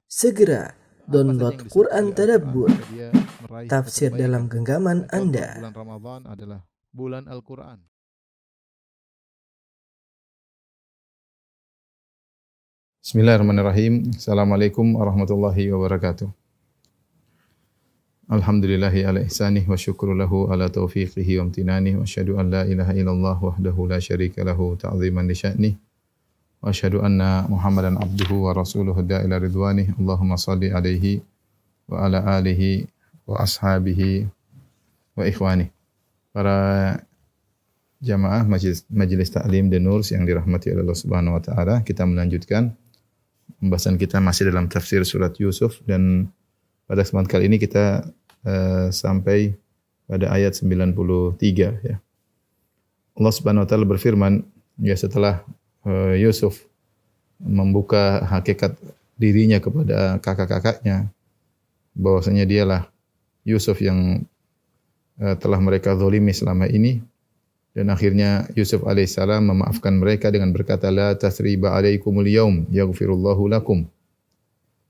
Segera download Quran Tadabbur, dia meraih tafsir dalam genggaman Anda. Bulan Ramadan adalah bulan Al-Quran. Bismillahirrahmanirrahim. Assalamualaikum warahmatullahi wabarakatuh. Alhamdulillahi ala ihsanih wa syukru lahu ala taufiqihi wa amtinanih wa asyhadu an la ilaha illallah wahdahu la syarika lahu ta'ziman li sya'nih wa asyhadu anna Muhammadan abduhu wa rasuluhu da'ila ridwanih. Allahumma salli alaihi wa ala alihi wa ashabihi wa ikhwanih. Para jamaah Majelis Ta'lim dan Nur yang dirahmati oleh Allah Subhanahu wa taala, kita melanjutkan pembahasan kita masih dalam tafsir surat Yusuf, dan pada kesempatan kali ini kita sampai pada ayat 93 ya. Allah Subhanahu wa taala berfirman, ya, setelah Yusuf membuka hakikat dirinya kepada kakak-kakaknya bahwasanya dialah Yusuf yang telah mereka zalimi selama ini, dan akhirnya Yusuf alaihissalam memaafkan mereka dengan berkata, la tasriba alaikumul yaum yaghfirullahu lakum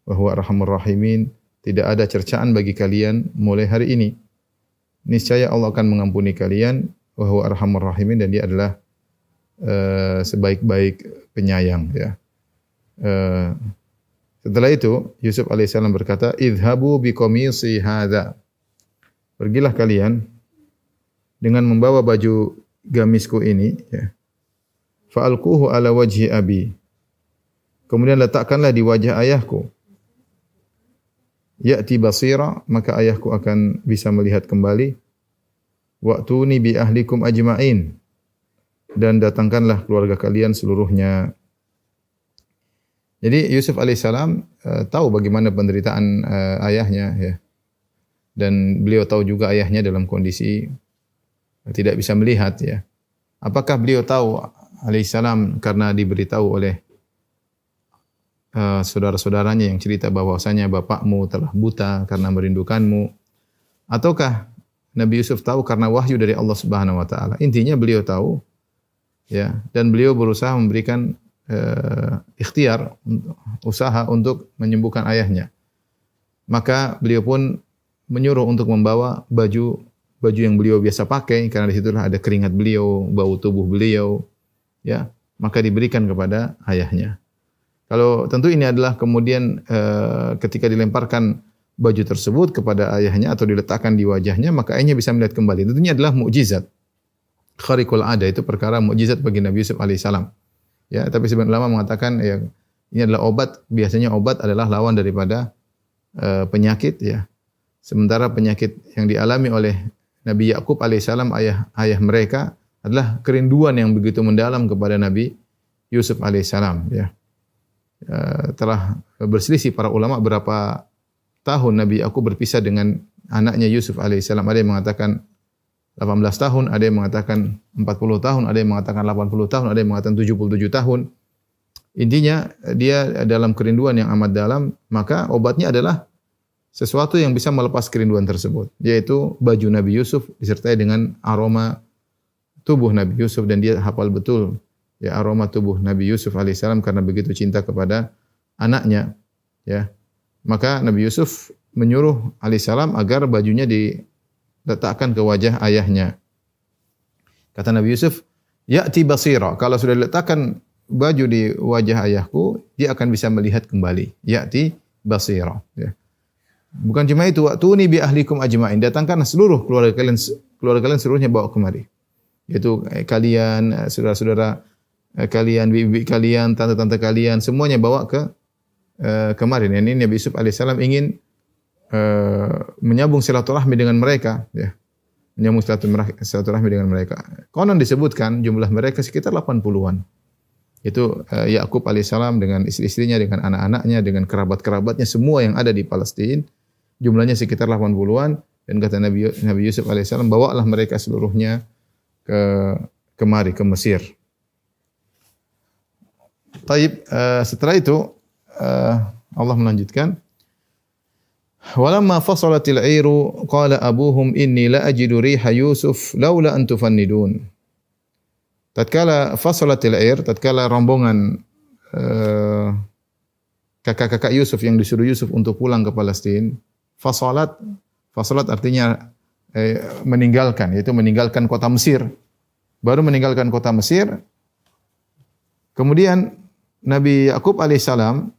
wa huwa arhamur rahimin. Tidak ada cercaan bagi kalian mulai hari ini, niscaya Allah akan mengampuni kalian, wa huwa arhamur rahimin, dan dia adalah sebaik-baik penyayang ya. Setelah itu Yusuf alaihissalam berkata, idhabu biqamisi hadza, pergilah kalian dengan membawa baju gamisku ini ya. Fa'alquhu ala wajhi abi, kemudian letakkanlah di wajah ayahku. Ya'ti basira, maka ayahku akan bisa melihat kembali. Wa'tuni bi ahlikum ajma'in, dan datangkanlah keluarga kalian seluruhnya. Jadi Yusuf alaihissalam tahu bagaimana penderitaan ayahnya ya. Dan beliau tahu juga ayahnya dalam kondisi tidak bisa melihat ya. Apakah beliau tahu alaihissalam karena diberitahu oleh saudara-saudaranya yang cerita bahwasanya bapakmu telah buta karena merindukanmu, ataukah Nabi Yusuf tahu karena wahyu dari Allah Subhanahu wa taala? Intinya beliau tahu ya, dan beliau berusaha memberikan ikhtiar, usaha untuk menyembuhkan ayahnya. Maka beliau pun menyuruh untuk membawa baju yang beliau biasa pakai, karena di situlah ada keringat beliau, bau tubuh beliau ya, maka diberikan kepada ayahnya. Kalau tentu ini adalah kemudian ketika dilemparkan baju tersebut kepada ayahnya atau diletakkan di wajahnya, maka ayahnya bisa melihat kembali. Tentunya adalah mukjizat. Khariqul ada, itu perkara mukjizat bagi Nabi Yusuf alaihissalam. Ya, tapi sebagian ulama mengatakan ya, ini adalah obat. Biasanya obat adalah lawan daripada penyakit ya. Sementara penyakit yang dialami oleh Nabi Yakub alaihissalam, ayah mereka, adalah kerinduan yang begitu mendalam kepada Nabi Yusuf alaihissalam ya. Telah berselisih para ulama berapa tahun Nabi Yakub berpisah dengan anaknya Yusuf alaihissalam. Ada yang mengatakan 18 tahun, ada yang mengatakan 40 tahun, ada yang mengatakan 80 tahun, ada yang mengatakan 77 tahun. Intinya dia dalam kerinduan yang amat dalam, maka obatnya adalah sesuatu yang bisa melepas kerinduan tersebut, yaitu baju Nabi Yusuf disertai dengan aroma tubuh Nabi Yusuf, dan dia hafal betul ya aroma tubuh Nabi Yusuf alaihissalam karena begitu cinta kepada anaknya ya. Maka Nabi Yusuf menyuruh alaihissalam agar bajunya diletakkan ke wajah ayahnya. Kata Nabi Yusuf, ya'ti basira, kalau sudah diletakkan baju di wajah ayahku, dia akan bisa melihat kembali. Ya'ti basira ya. Bukan cuma itu, wa'tuni bi ahlikum ajma'in, datangkan seluruh keluarga kalian seluruhnya bawa kemari. Yaitu kalian, saudara-saudara kalian, bibi kalian, tante-tante kalian, semuanya bawa ke kemarin. Ini Nabi Yusuf alaihissalam ingin menyambung silaturahmi dengan mereka ya. Menyambung silaturahmi dengan mereka. Konon disebutkan jumlah mereka sekitar 80-an. Itu Yakub alaihissalam dengan istri-istrinya, dengan anak-anaknya, dengan kerabat-kerabatnya, semua yang ada di Palestina. Jumlahnya sekitar 80-an, dan kata Nabi Yusuf alaihissalam, bawalah mereka seluruhnya kemari ke Mesir. Taib, setelah itu Allah melanjutkan, walamma fasalatil 'airu qala abuhum inni la ajidu riha Yusuf laula an tufannidun. Tatkala fasalatil 'air, tatkala rombongan kakak-kakak Yusuf yang disuruh Yusuf untuk pulang ke Palestina, fasalat artinya meninggalkan, yaitu meninggalkan kota Mesir. Baru meninggalkan kota Mesir, kemudian Nabi Yakub alaihissalam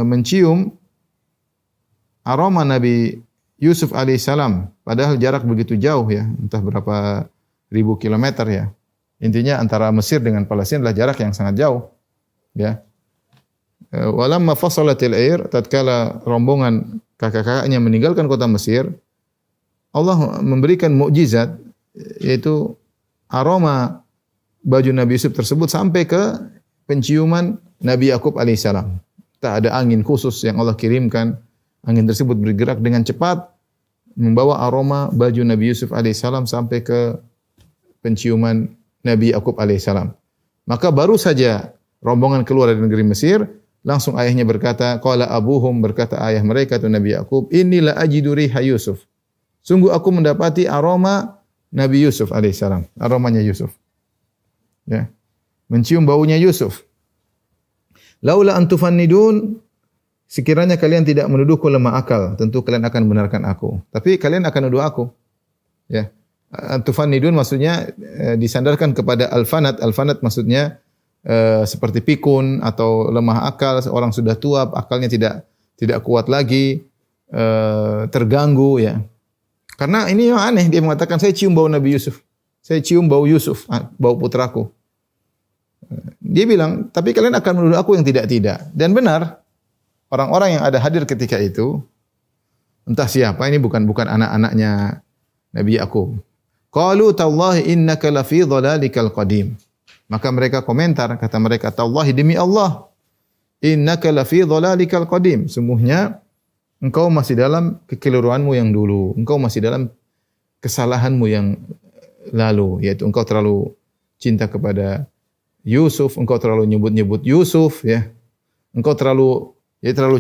mencium aroma Nabi Yusuf alaihissalam, padahal jarak begitu jauh ya, entah berapa ribu kilometer ya. Intinya antara Mesir dengan Palestina adalah jarak yang sangat jauh. Ya. Walamma fasalatil air, tatkala rombongan kakak-kakaknya meninggalkan kota Mesir, Allah memberikan mukjizat, yaitu aroma baju Nabi Yusuf tersebut sampai ke penciuman Nabi Yakub alaihissalam. Tak ada angin khusus yang Allah kirimkan. Angin tersebut bergerak dengan cepat, membawa aroma baju Nabi Yusuf alaihissalam sampai ke penciuman Nabi Yakub alaihissalam. Maka baru saja rombongan keluar dari negeri Mesir, langsung ayahnya berkata, qala abuhum, berkata ayah mereka itu Nabi Yakub, inilah ajidu riha Yusuf. Sungguh aku mendapati aroma Nabi Yusuf alaihissalam, aromanya Yusuf. Ya. Mencium baunya Yusuf. Laula antufannidun, sekiranya kalian tidak menuduhku lemah akal, tentu kalian akan membenarkan aku. Tapi kalian akan nuduh aku. Ya. Antufannidun maksudnya disandarkan kepada al-fanat. Al-fanat maksudnya seperti pikun atau lemah akal, orang sudah tua, akalnya tidak kuat lagi, terganggu ya. Karena ini yang aneh, dia mengatakan saya cium bau Nabi Yusuf. Saya cium bau Yusuf, bau putraku. Dia bilang, tapi kalian akan menuduh aku yang tidak-tidak. Dan benar, orang-orang yang ada hadir ketika itu, entah siapa, ini bukan anak-anaknya Nabi Yakub. Qalu tallahi innaka lafi dhalalikal qadim. Maka mereka komentar, kata mereka, tallahi demi Allah, innaka lafi dhalalikal qadim. Sungguhnya engkau masih dalam kekeliruanmu yang dulu. Engkau masih dalam kesalahanmu yang lalu, yaitu engkau terlalu cinta kepada Yusuf, engkau terlalu nyebut-nyebut Yusuf ya. Engkau terlalu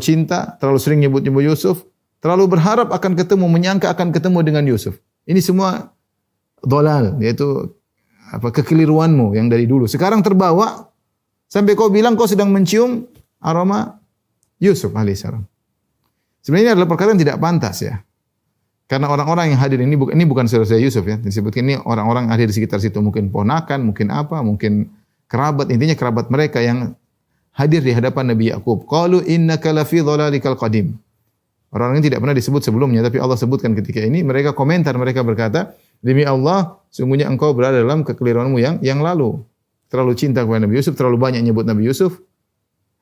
cinta, terlalu sering nyebut-nyebut Yusuf, terlalu berharap akan ketemu, menyangka akan ketemu dengan Yusuf. Ini semua dhalal, yaitu kekeliruanmu yang dari dulu. Sekarang terbawa sampai kau bilang kau sedang mencium aroma Yusuf alaihissalam. Sebenarnya ini adalah perkara yang tidak pantas ya. Karena orang-orang yang hadir ini bukan saudara Yusuf ya. Disebutkan ini orang-orang hadir di sekitar situ, mungkin ponakan, mungkin apa, mungkin kerabat, intinya kerabat mereka yang hadir di hadapan Nabi Yakub. Qalu innaka lafi dhalalikal qadim. Orang ini tidak pernah disebut sebelumnya, tapi Allah sebutkan ketika ini. Mereka komentar, mereka berkata, demi Allah, sungguhnya engkau berada dalam kekeliruanmu yang lalu. Terlalu cinta kepada Nabi Yusuf, terlalu banyak nyebut Nabi Yusuf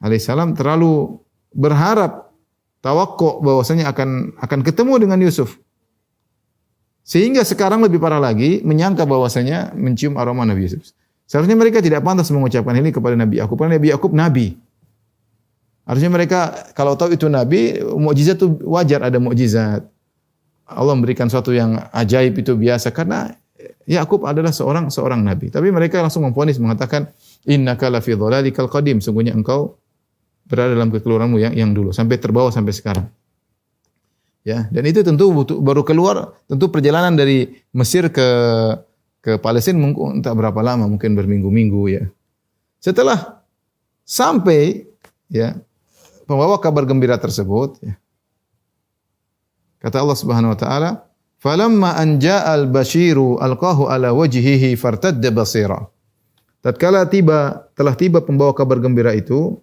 alaihissalam, terlalu berharap tawakkuk bahwasanya akan ketemu dengan Yusuf. Sehingga sekarang lebih parah lagi, menyangka bahwasanya mencium aroma Nabi Yusuf. Seharusnya mereka tidak pantas mengucapkan ini kepada Nabi Yakub, karena Nabi Yakub nabi. Harusnya mereka kalau tahu itu nabi, mukjizat itu wajar ada mukjizat. Allah memberikan sesuatu yang ajaib itu biasa karena Yakub adalah seorang nabi. Tapi mereka langsung memvonis mengatakan innaka lafi dhalalikal qadim, sungguhnya engkau berada dalam kekeliruanmu yang dulu sampai terbawa sampai sekarang. Ya, dan itu tentu baru keluar, tentu perjalanan dari Mesir ke Palestina entah berapa lama, mungkin berminggu-minggu ya. Setelah sampai ya pembawa kabar gembira tersebut ya, kata Allah Subhanahu wa taala, "Falamma an ja'al basyiru alqahu ala wajhihi fartadda basira." Tatkala telah tiba pembawa kabar gembira itu,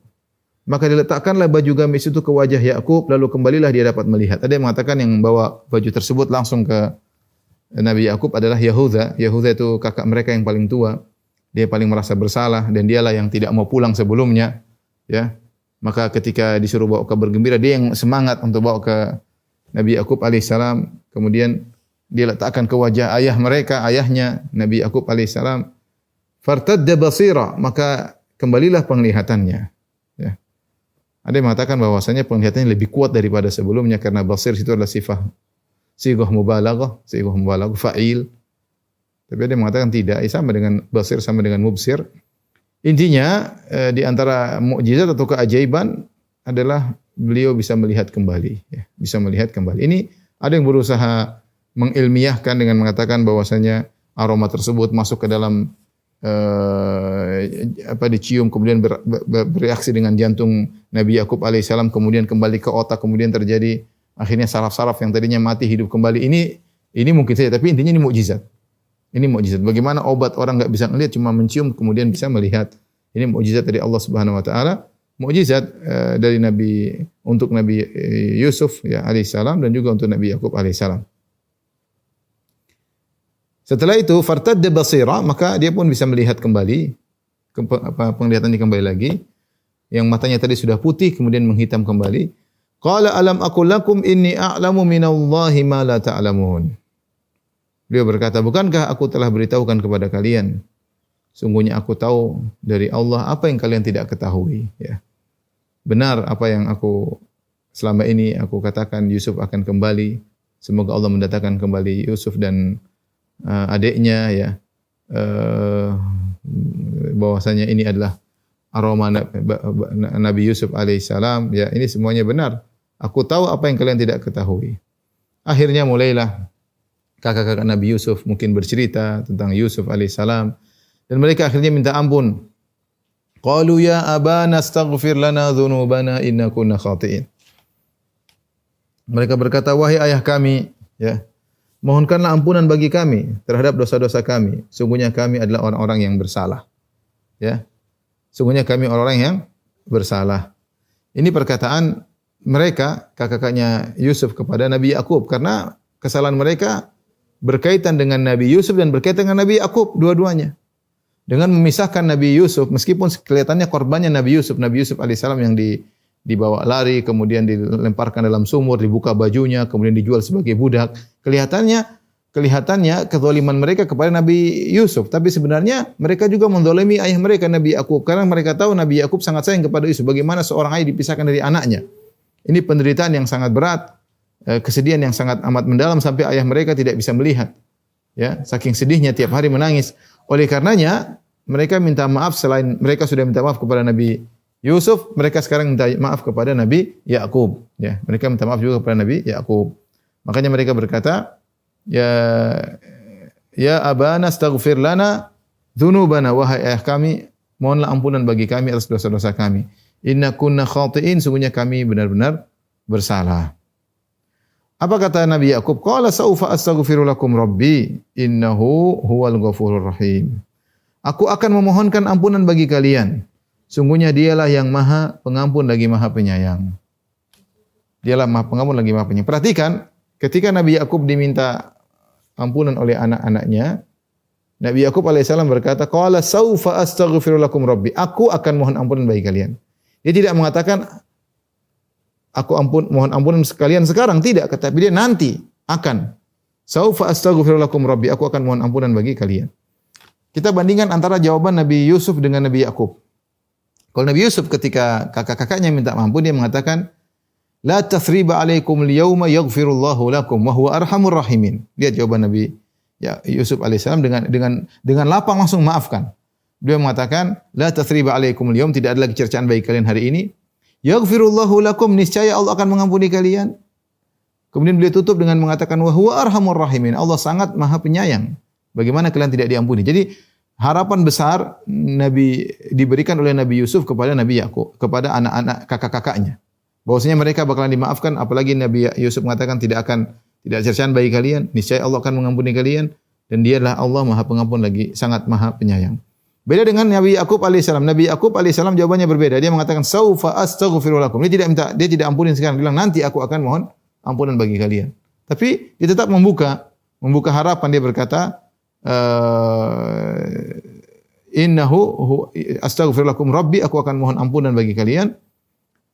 maka diletakkanlah baju gamis itu ke wajah Yakub, lalu kembalilah dia dapat melihat. Ada yang mengatakan yang membawa baju tersebut langsung ke Nabi Yakub adalah Yahuda. Yahuda itu kakak mereka yang paling tua. Dia paling merasa bersalah dan dialah yang tidak mau pulang sebelumnya. Ya, maka ketika disuruh bawa kabar gembira, dia yang semangat untuk bawa ke Nabi Yakub alaihissalam. Kemudian dia letakkan ke wajah ayah mereka, ayahnya Nabi Yakub alaihissalam. Fartadda basira, maka kembalilah penglihatannya. Ya. Ada yang mengatakan bahwasanya penglihatannya lebih kuat daripada sebelumnya karena basir itu adalah sighah mubalaghah, fa'il. Tapi ada yang mengatakan tidak, sama dengan basir sama dengan mubsir. Intinya di antara mukjizat atau keajaiban adalah beliau bisa melihat kembali, ya, bisa melihat kembali. Ini ada yang berusaha mengilmiahkan dengan mengatakan bahwasanya aroma tersebut masuk ke dalam dicium kemudian bereaksi dengan jantung Nabi Yakub alaihissalam, kemudian kembali ke otak, kemudian terjadi akhirnya saraf-saraf yang tadinya mati hidup kembali. Ini mungkin saja, tapi intinya ini mukjizat. Ini mukjizat. Bagaimana obat orang nggak bisa melihat, cuma mencium kemudian bisa melihat. Ini mukjizat dari Allah Subhanahu wa taala. Mukjizat dari untuk Nabi Yusuf ya alaihissalam dan juga untuk Nabi Yakub alaihissalam. Setelah itu fartadda basira, maka dia pun bisa melihat kembali, penglihatannya kembali lagi. Yang matanya tadi sudah putih kemudian menghitam kembali. Qala alam aqul lakum inni a'lamu minallahi ma la ta'lamun. Beliau berkata, bukankah aku telah beritahukan kepada kalian, sungguhnya aku tahu dari Allah apa yang kalian tidak ketahui, ya. Benar apa yang selama ini aku katakan, Yusuf akan kembali. Semoga Allah mendatangkan kembali Yusuf dan adiknya, ya. Bahwasanya ini adalah aroma Nabi Yusuf alaihissalam, ya. Ini semuanya benar. Aku tahu apa yang kalian tidak ketahui. Akhirnya mulailah kakak-kakak Nabi Yusuf mungkin bercerita tentang Yusuf alaihissalam dan mereka akhirnya minta ampun. Qalu ya abana astaghfir lana dzunubana inna kunna khati'in. Mereka berkata, wahai ayah kami, ya, mohonkanlah ampunan bagi kami terhadap dosa-dosa kami. Sungguhnya kami adalah orang-orang yang bersalah. Ya. Sungguhnya kami orang-orang yang bersalah. Ini perkataan mereka, kakak-kakaknya Yusuf kepada Nabi Yakub, karena kesalahan mereka berkaitan dengan Nabi Yusuf dan berkaitan dengan Nabi Yakub dua-duanya. Dengan memisahkan Nabi Yusuf, meskipun kelihatannya korbannya Nabi Yusuf alaihissalam yang dibawa lari, kemudian dilemparkan dalam sumur, dibuka bajunya, kemudian dijual sebagai budak. Kelihatannya kezaliman mereka kepada Nabi Yusuf, tapi sebenarnya mereka juga menzalimi ayah mereka Nabi Yakub, karena mereka tahu Nabi Yakub sangat sayang kepada Yusuf. Bagaimana seorang ayah dipisahkan dari anaknya? Ini penderitaan yang sangat berat, kesedihan yang sangat amat mendalam sampai ayah mereka tidak bisa melihat. Ya, saking sedihnya tiap hari menangis. Oleh karenanya mereka minta maaf, selain mereka sudah minta maaf kepada Nabi Yusuf, mereka sekarang minta maaf kepada Nabi Yakub. Ya, mereka minta maaf juga kepada Nabi Yakub. Makanya mereka berkata, ya abana astaghfir lana dzunubana, wahai ayah kami, mohonlah ampunan bagi kami atas dosa-dosa kami. Inna kunna khati'in, sungguhnya kami benar-benar bersalah. Apa kata Nabi Yakub? Qala saufa astaghfiru lakum rabbi innahu huwal ghafurur rahim. Aku akan memohonkan ampunan bagi kalian. Sungguhnya dialah yang Maha Pengampun lagi Maha Penyayang. Dialah Maha Pengampun lagi Maha Penyayang. Perhatikan, ketika Nabi Yakub diminta ampunan oleh anak-anaknya, Nabi Yakub alaihissalam berkata, qala saufa astaghfiru lakum rabbi. Aku akan mohon ampunan bagi kalian. Dia tidak mengatakan mohon ampunan sekalian sekarang, tidak, tetapi dia nanti akan. Saufa astaghfiru lakum rabbi, aku akan mohon ampunan bagi kalian. Kita bandingkan antara jawaban Nabi Yusuf dengan Nabi Yakub. Kalau Nabi Yusuf ketika kakak-kakaknya minta ampun, dia mengatakan, la tathriba alaikum al-yawma yaghfirullahu lakum wa huwa arhamur rahimin. Lihat jawaban Nabi Yusuf alaihissalam dengan lapang langsung maafkan. Beliau mengatakan, la tathriba alaikum al-yawm, tidak ada lagi cercaan bagi kalian hari ini. Yaghfirullahu lakum, niscaya Allah akan mengampuni kalian. Kemudian beliau tutup dengan mengatakan, wa huwa arhamur rahimin. Allah sangat Maha Penyayang. Bagaimana kalian tidak diampuni? Jadi harapan besar diberikan oleh Nabi Yusuf kepada Nabi Yakub, kepada anak-anak kakak-kakaknya. Bahwasanya mereka bakalan dimaafkan, apalagi Nabi Yusuf mengatakan tidak cercaan bagi kalian, niscaya Allah akan mengampuni kalian, dan Dialah Allah Maha Pengampun lagi sangat Maha Penyayang. Beda dengan Nabi Yakub alaihissalam. Nabi Yakub alaihissalam jawabannya berbeda. Dia mengatakan saufa astaghfiru lakum. Dia tidak ampunin sekarang, bilang nanti aku akan mohon ampunan bagi kalian. Tapi dia tetap membuka harapan. Dia berkata, innahu astaghfiru lakum rabbi, aku akan mohon ampunan bagi kalian.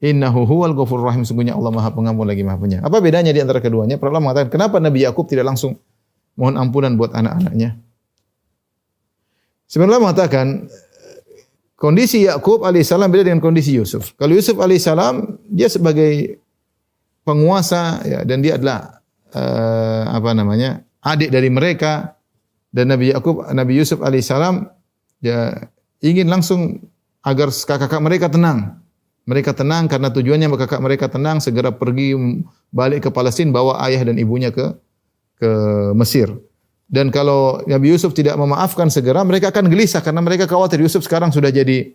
Innahu huwal ghafurur rahim, sungguhnya Allah Maha Pengampun lagi Maha Penyayang. Apa bedanya di antara keduanya? Para ulama mengatakan, kenapa Nabi Yakub tidak langsung mohon ampunan buat anak-anaknya? Sebenarnya mengatakan kondisi Yakub alaihissalam beda dengan kondisi Yusuf. Kalau Yusuf alaihissalam dia sebagai penguasa, ya, dan dia adalah adik dari mereka, dan Nabi Yusuf alaihissalam ya ingin langsung agar kakak mereka tenang. Mereka tenang karena tujuannya kakak mereka tenang, segera pergi balik ke Palestina, bawa ayah dan ibunya ke Mesir. Dan kalau Nabi Yusuf tidak memaafkan segera, mereka akan gelisah karena mereka khawatir Yusuf sekarang sudah jadi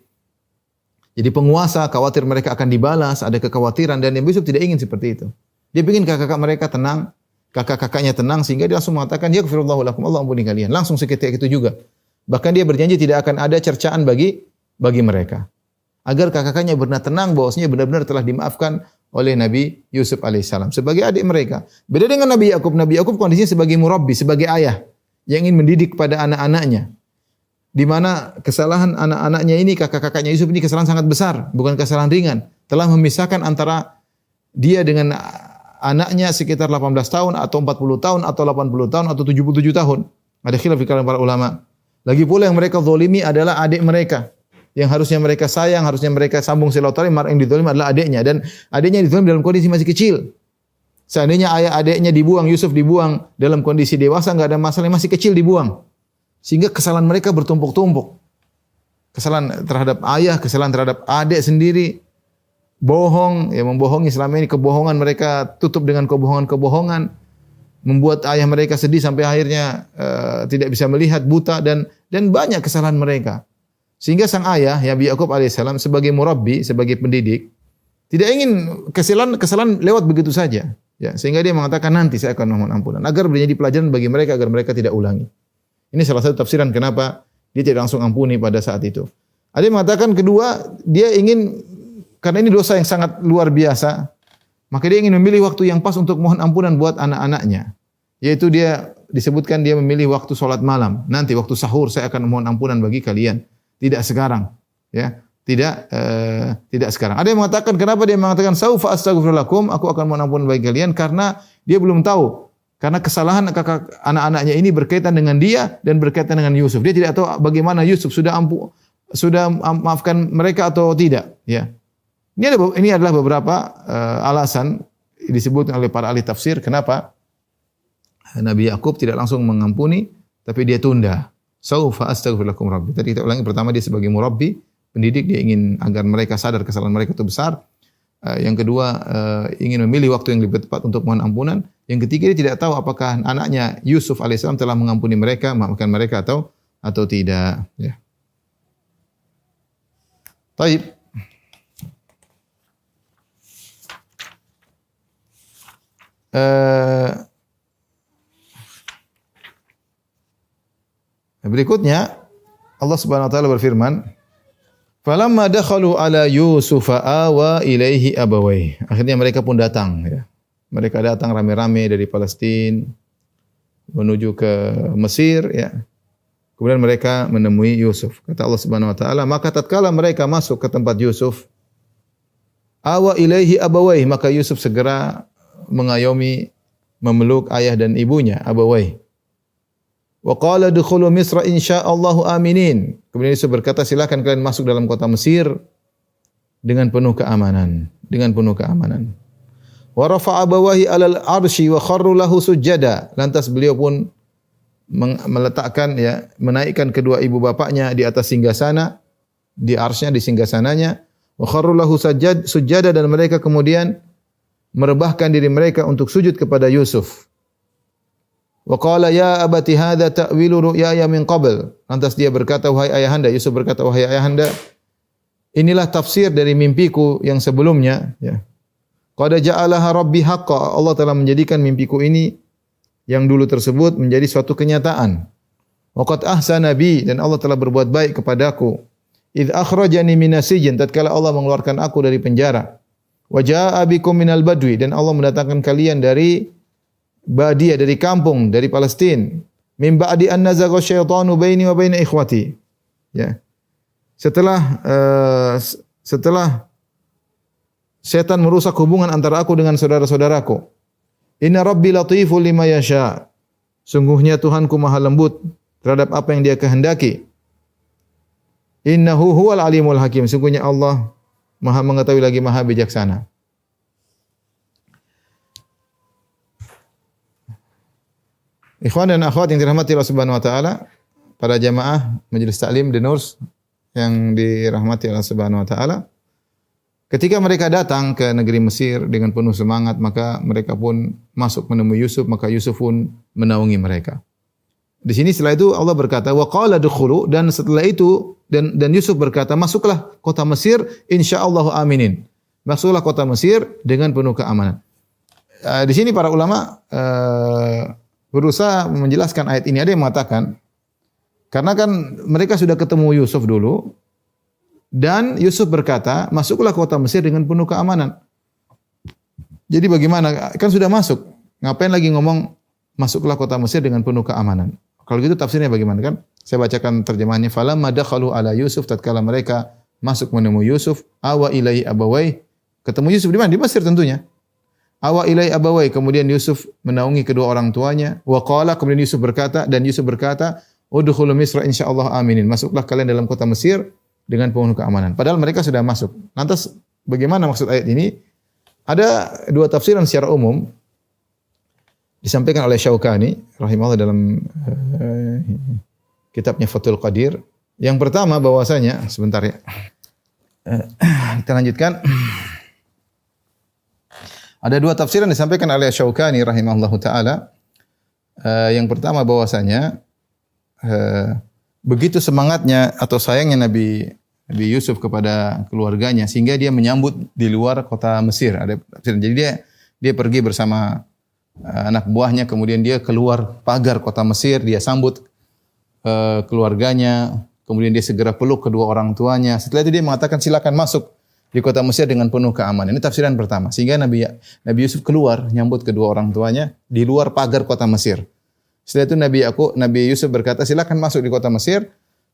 penguasa, khawatir mereka akan dibalas, ada kekhawatiran dan Nabi Yusuf tidak ingin seperti itu. Dia ingin kakak-kakak mereka tenang, kakak-kakaknya tenang sehingga dia langsung mengatakan, "Yaghfirullahu lakum, Allah ampuni kalian." Langsung seketika itu juga. Bahkan dia berjanji tidak akan ada cercaan bagi mereka. Agar kakak-kakaknya benar tenang bahwasanya benar-benar telah dimaafkan oleh Nabi Yusuf alaihissalam sebagai adik mereka. Beda dengan Nabi Yakub. Nabi Yakub kondisinya sebagai murabbi, sebagai ayah yang ingin mendidik kepada anak-anaknya. Di mana kesalahan anak-anaknya ini, kakak-kakaknya Yusuf ini kesalahan sangat besar, bukan kesalahan ringan. Telah memisahkan antara dia dengan anaknya sekitar 18 tahun atau 40 tahun atau 80 tahun atau 77 tahun. Ada khilaf di kalangan para ulama. Lagi pula yang mereka zalimi adalah adik mereka. Yang harusnya mereka sayang, harusnya mereka sambung silaturahim, yang dizalim adalah adiknya dan adiknya dizalim dalam kondisi masih kecil. Seandainya ayah adiknya dibuang, Yusuf dibuang dalam kondisi dewasa enggak ada masalah, masih kecil dibuang. Sehingga kesalahan mereka bertumpuk-tumpuk. Kesalahan terhadap ayah, kesalahan terhadap adik sendiri, bohong, ya membohongi selama ini kebohongan mereka tutup dengan kebohongan-kebohongan, membuat ayah mereka sedih sampai akhirnya tidak bisa melihat, buta dan banyak kesalahan mereka. Sehingga sang ayah, Nabi Yakub alaihissalam sebagai murabbi, sebagai pendidik, tidak ingin kesalahan lewat begitu saja. Ya, sehingga dia mengatakan nanti saya akan memohon ampunan agar menjadi pelajaran bagi mereka agar mereka tidak ulangi. Ini salah satu tafsiran kenapa dia tidak langsung ampuni pada saat itu. Ada yang mengatakan kedua, dia ingin karena ini dosa yang sangat luar biasa, maka dia ingin memilih waktu yang pas untuk mohon ampunan buat anak-anaknya. Yaitu dia disebutkan dia memilih waktu sholat malam. Nanti waktu sahur saya akan mohon ampunan bagi kalian. Tidak sekarang, ya. Tidak sekarang. Ada yang mengatakan kenapa dia mengatakan saufa astaghfir lakum, aku akan mohon ampunan bagi kalian karena dia belum tahu. Karena kesalahan kakak anak-anaknya ini berkaitan dengan dia dan berkaitan dengan Yusuf. Dia tidak tahu bagaimana Yusuf sudah maafkan mereka atau tidak, ya. Ini adalah beberapa alasan disebutkan oleh para ahli tafsir kenapa Nabi Yakub tidak langsung mengampuni tapi dia tunda. Saufa astaghfir lakum rabbi. Tadi kita ulangi, pertama dia sebagai murabbi, pendidik, dia ingin agar mereka sadar kesalahan mereka itu besar. Yang kedua ingin memilih waktu yang lebih tepat untuk mohon ampunan. Yang ketiga dia tidak tahu apakah anaknya Yusuf alaihissalam telah mengampuni mereka, memaafkan mereka atau tidak. Ya. Taib. Berikutnya Allah Subhanahu wa taala berfirman, "Falamma dakhalu ala Yusuf awa ilaihi abawai." Akhirnya mereka pun datang, ya. Mereka datang rame-rame dari Palestina menuju ke Mesir, ya. Kemudian mereka menemui Yusuf. Kata Allah Subhanahu wa taala, maka tatkala mereka masuk ke tempat Yusuf, awa ilaihi abawai, maka Yusuf segera mengayomi, memeluk ayah dan ibunya, abawai. Wa qala dukhulu Misra insyaallahu aminin. Kemudian Yusuf berkata, silakan kalian masuk dalam kota Mesir dengan penuh keamanan, Wa rafa'a abawahi 'alal arsy wa kharru lahu sujada. Lantas beliau pun meletakkan, ya, menaikkan kedua ibu bapaknya di atas singgasana, di arsy-nya, di singgasananya. Wa kharru lahu sujada, dan mereka kemudian merebahkan diri mereka untuk sujud kepada Yusuf. Wa qala ya abati hadza ta'wilu ru'yaya min qabl. Lantas dia berkata, wahai ayahanda, Yusuf berkata, wahai ayahanda, inilah tafsir dari mimpiku yang sebelumnya, ya. Qad ja'alaha rabbi haqqan. Allah telah menjadikan mimpiku ini yang dulu tersebut menjadi suatu kenyataan. Wa qad ahsana bi, dan Allah telah berbuat baik kepadaku. Idz akhrajani minas sijn, tatkala Allah mengeluarkan aku dari penjara. Wa jaa'a bikum minal badwi, dan Allah mendatangkan kalian dari Badia, dari kampung, dari Palestina. Min ba'di an nazagha syaitanu baini wa baina ikhwati. Ya. Setelah setan merusak hubungan antara aku dengan saudara-saudaraku. Inna rabbi latiful lima yasha. Sungguhnya Tuhanku maha lembut terhadap apa yang Dia kehendaki. Innahu huwal alimul hakim. Sungguhnya Allah maha mengetahui lagi maha bijaksana. Ikhwan dan akhwat yang dirahmati Allah Subhanahu wa taala, para jamaah Majelis Taklim The Nurs yang dirahmati Allah Subhanahu wa taala. Ketika mereka datang ke negeri Mesir dengan penuh semangat, maka mereka pun masuk menemui Yusuf, maka Yusuf pun menaungi mereka. Di sini setelah itu Allah berkata wa qala dukhulu, dan setelah itu dan Yusuf berkata masuklah kota Mesir insyaallah aminin. Masuklah kota Mesir dengan penuh keamanan. Di sini para ulama berusaha menjelaskan ayat ini. Ada yang mengatakan karena kan mereka sudah ketemu Yusuf dulu dan Yusuf berkata masuklah kota Mesir dengan penuh keamanan. Jadi bagaimana? Kan sudah masuk. Ngapain lagi ngomong masuklah kota Mesir dengan penuh keamanan? Kalau gitu tafsirnya bagaimana kan? Saya bacakan terjemahannya. Falamma dakhalu ala Yusuf, tatkala mereka masuk menemui Yusuf, awa ilai abawai. Ketemu Yusuf di mana? Di Mesir tentunya. Awa ilai abawai, kemudian Yusuf menaungi kedua orang tuanya. Wa qala, kemudian Yusuf berkata, dan Yusuf berkata, udkhulu Misra insyaallah aminin. Masuklah kalian dalam kota Mesir dengan penuh keamanan. Padahal mereka sudah masuk. Lantas bagaimana maksud ayat ini? Ada dua tafsiran secara umum. Disampaikan oleh Syaukani rahimahullah dalam kitabnya Fathul Qadir. Yang pertama bahwasanya sebentar ya. Kita lanjutkan. Ada dua tafsiran disampaikan oleh Syaukani rahimahullahu taala. Yang pertama bahwasanya begitu semangatnya atau sayangnya Nabi Yusuf kepada keluarganya sehingga dia menyambut di luar kota Mesir. Jadi dia pergi bersama anak buahnya, kemudian dia keluar pagar kota Mesir, dia sambut keluarganya, kemudian dia segera peluk kedua orang tuanya. Setelah itu dia mengatakan silakan masuk di kota Mesir dengan penuh keamanan. Ini tafsiran pertama. Sehingga Nabi Yusuf keluar nyambut kedua orang tuanya di luar pagar kota Mesir. Setelah itu Nabi Yusuf berkata silakan masuk di kota Mesir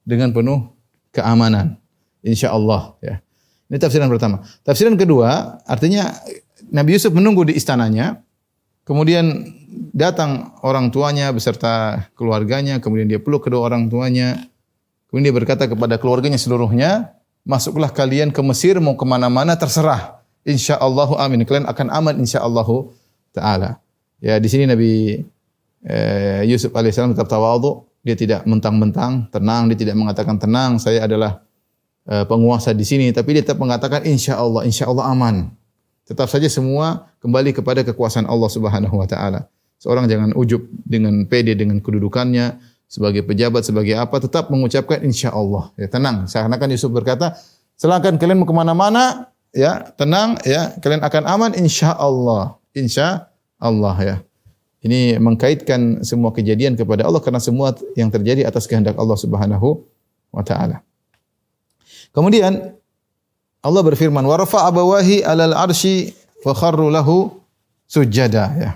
dengan penuh keamanan. Insyaallah ya. Ini tafsiran pertama. Tafsiran kedua artinya Nabi Yusuf menunggu di istananya. Kemudian datang orang tuanya beserta keluarganya, kemudian dia peluk kedua orang tuanya. Kemudian dia berkata kepada keluarganya seluruhnya, masuklah kalian ke Mesir, mau kemana-mana terserah. Insyaallah amin. Kalian akan aman insyaallah ta'ala. Ya, di sini Nabi Yusuf alaihissalam tetap tawadhu. Dia tidak mentang-mentang tenang, dia tidak mengatakan tenang, saya adalah penguasa di sini, tapi dia tetap mengatakan insyaallah aman. Tetap saja semua kembali kepada kekuasaan Allah Subhanahu wa taala. Seorang jangan ujub dengan pede dengan kedudukannya sebagai pejabat, sebagai apa, tetap mengucapkan insyaallah. Ya, tenang. Seakan-akan Yusuf berkata, silakan kalian mau kemana mana ya, tenang ya, kalian akan aman insyaallah. Insyaallah ya. Ini mengkaitkan semua kejadian kepada Allah karena semua yang terjadi atas kehendak Allah Subhanahu wa taala. Kemudian Allah berfirman, wa rafa'a abawahi 'alal 'arsy wa kharru lahu sujada ya.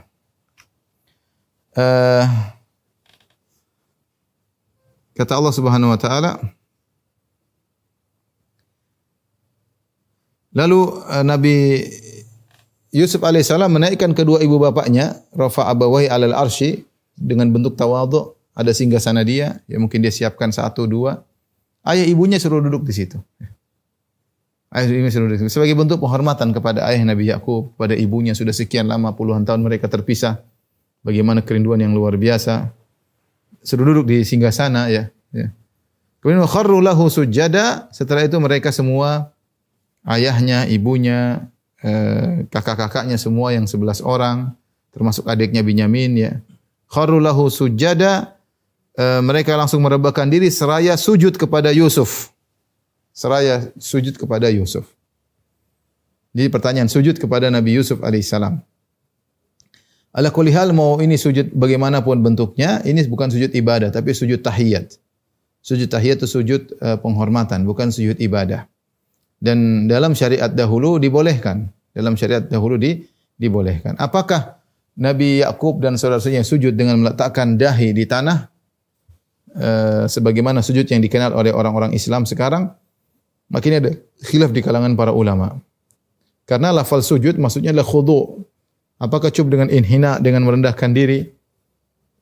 Kata Allah Subhanahu wa taala, lalu Nabi Yusuf alaihissalam menaikkan kedua ibu bapaknya, rafa'a abawahi 'alal 'arsy, dengan bentuk tawadhu, ada singgasana dia, ya mungkin dia siapkan 1 2. Ayah ibunya suruh duduk di situ. Sebagai bentuk penghormatan kepada ayah Nabi Yakub, kepada ibunya sudah sekian lama puluhan tahun mereka terpisah. Bagaimana kerinduan yang luar biasa. Suruh duduk di singgasana ya. Kemudian kharru lahu sujada, setelah itu mereka semua ayahnya, ibunya, kakak-kakaknya semua yang 11 orang, termasuk adiknya Binyamin ya. Kharru lahu sujada, mereka langsung merebahkan diri seraya sujud kepada Yusuf. Seraya sujud kepada Yusuf. Jadi pertanyaan sujud kepada Nabi Yusuf alaihissalam. Ala kulli hal mau ini sujud bagaimanapun bentuknya, ini bukan sujud ibadah tapi sujud tahiyat. Sujud tahiyat itu sujud penghormatan, bukan sujud ibadah. Dan dalam syariat dahulu dibolehkan. Dalam syariat dahulu dibolehkan. Apakah Nabi Yakub dan saudara-saudaranya sujud dengan meletakkan dahi di tanah sebagaimana sujud yang dikenal oleh orang-orang Islam sekarang? Makanya ada khilaf di kalangan para ulama. Karena lafal sujud maksudnya adalah khudu'. Apakah cukup dengan inhina, dengan merendahkan diri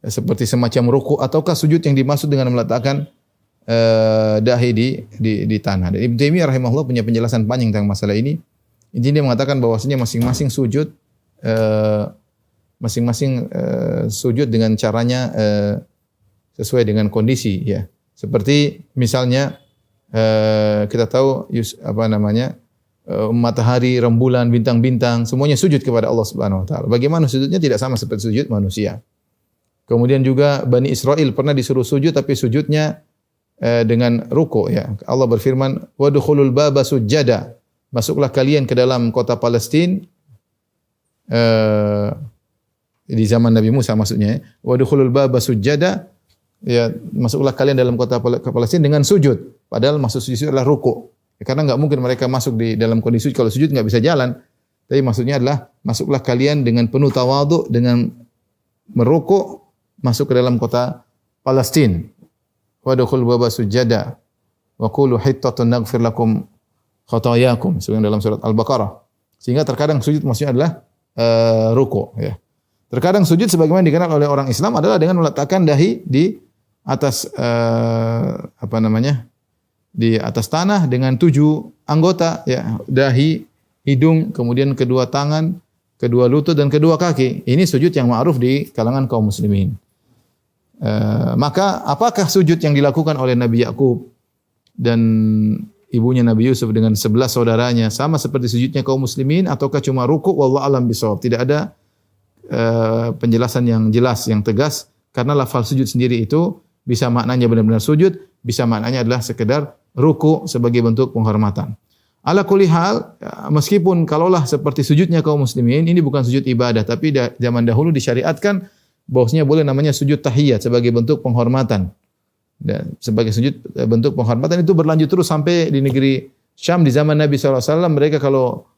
seperti semacam ruku, ataukah sujud yang dimaksud dengan meletakkan dahi di tanah. Dan Ibnu Taimiyah rahimahullah punya penjelasan panjang tentang masalah ini. Intinya dia mengatakan bahwasanya masing-masing sujud dengan caranya sesuai dengan kondisi ya. Seperti misalnya kita tahu matahari, rembulan, bintang-bintang semuanya sujud kepada Allah Subhanahu wa taala. Bagaimana sujudnya tidak sama seperti sujud manusia. Kemudian juga Bani Israel pernah disuruh sujud tapi sujudnya dengan ruku ya. Allah berfirman, "Wadkhulul baba sujada." Masuklah kalian ke dalam kota Palestina di zaman Nabi Musa maksudnya ya. Wadkhulul baba sujada, ya masuklah kalian dalam kota Palestina dengan sujud. Padahal maksud sujud adalah ruku. Ya, karena enggak mungkin mereka masuk di dalam kondisi sujud, kalau sujud enggak bisa jalan. Tapi maksudnya adalah masuklah kalian dengan penuh tawadhu, dengan meruku masuk ke dalam kota Palestina. Wadkhul baba sujada wa qulu hittatun naghfir lakum khatayakum, sebagaimana dalam surat Al-Baqarah. Sehingga terkadang sujud maksudnya adalah ruku ya. Terkadang sujud sebagaimana dikenal oleh orang Islam adalah dengan meletakkan dahi di atas di atas tanah dengan 7 anggota ya, dahi, hidung, kemudian kedua tangan, kedua lutut dan kedua kaki. Ini sujud yang ma'ruf di kalangan kaum muslimin. Maka apakah sujud yang dilakukan oleh Nabi Yakub dan ibunya Nabi Yusuf dengan 11 saudaranya sama seperti sujudnya kaum muslimin ataukah cuma ruku'? Wallahu a'lam bishawab. Tidak ada penjelasan yang jelas, yang tegas, karena lafal sujud sendiri itu bisa maknanya benar-benar sujud, bisa maknanya adalah sekedar ruku' sebagai bentuk penghormatan. Ala kulli hal, meskipun kalaulah seperti sujudnya kaum muslimin, ini bukan sujud ibadah, tapi zaman dahulu disyariatkan bahwasanya boleh namanya sujud tahiyat sebagai bentuk penghormatan. Dan sebagai sujud bentuk penghormatan itu berlanjut terus sampai di negeri Syam di zaman Nabi SAW. Mereka kalau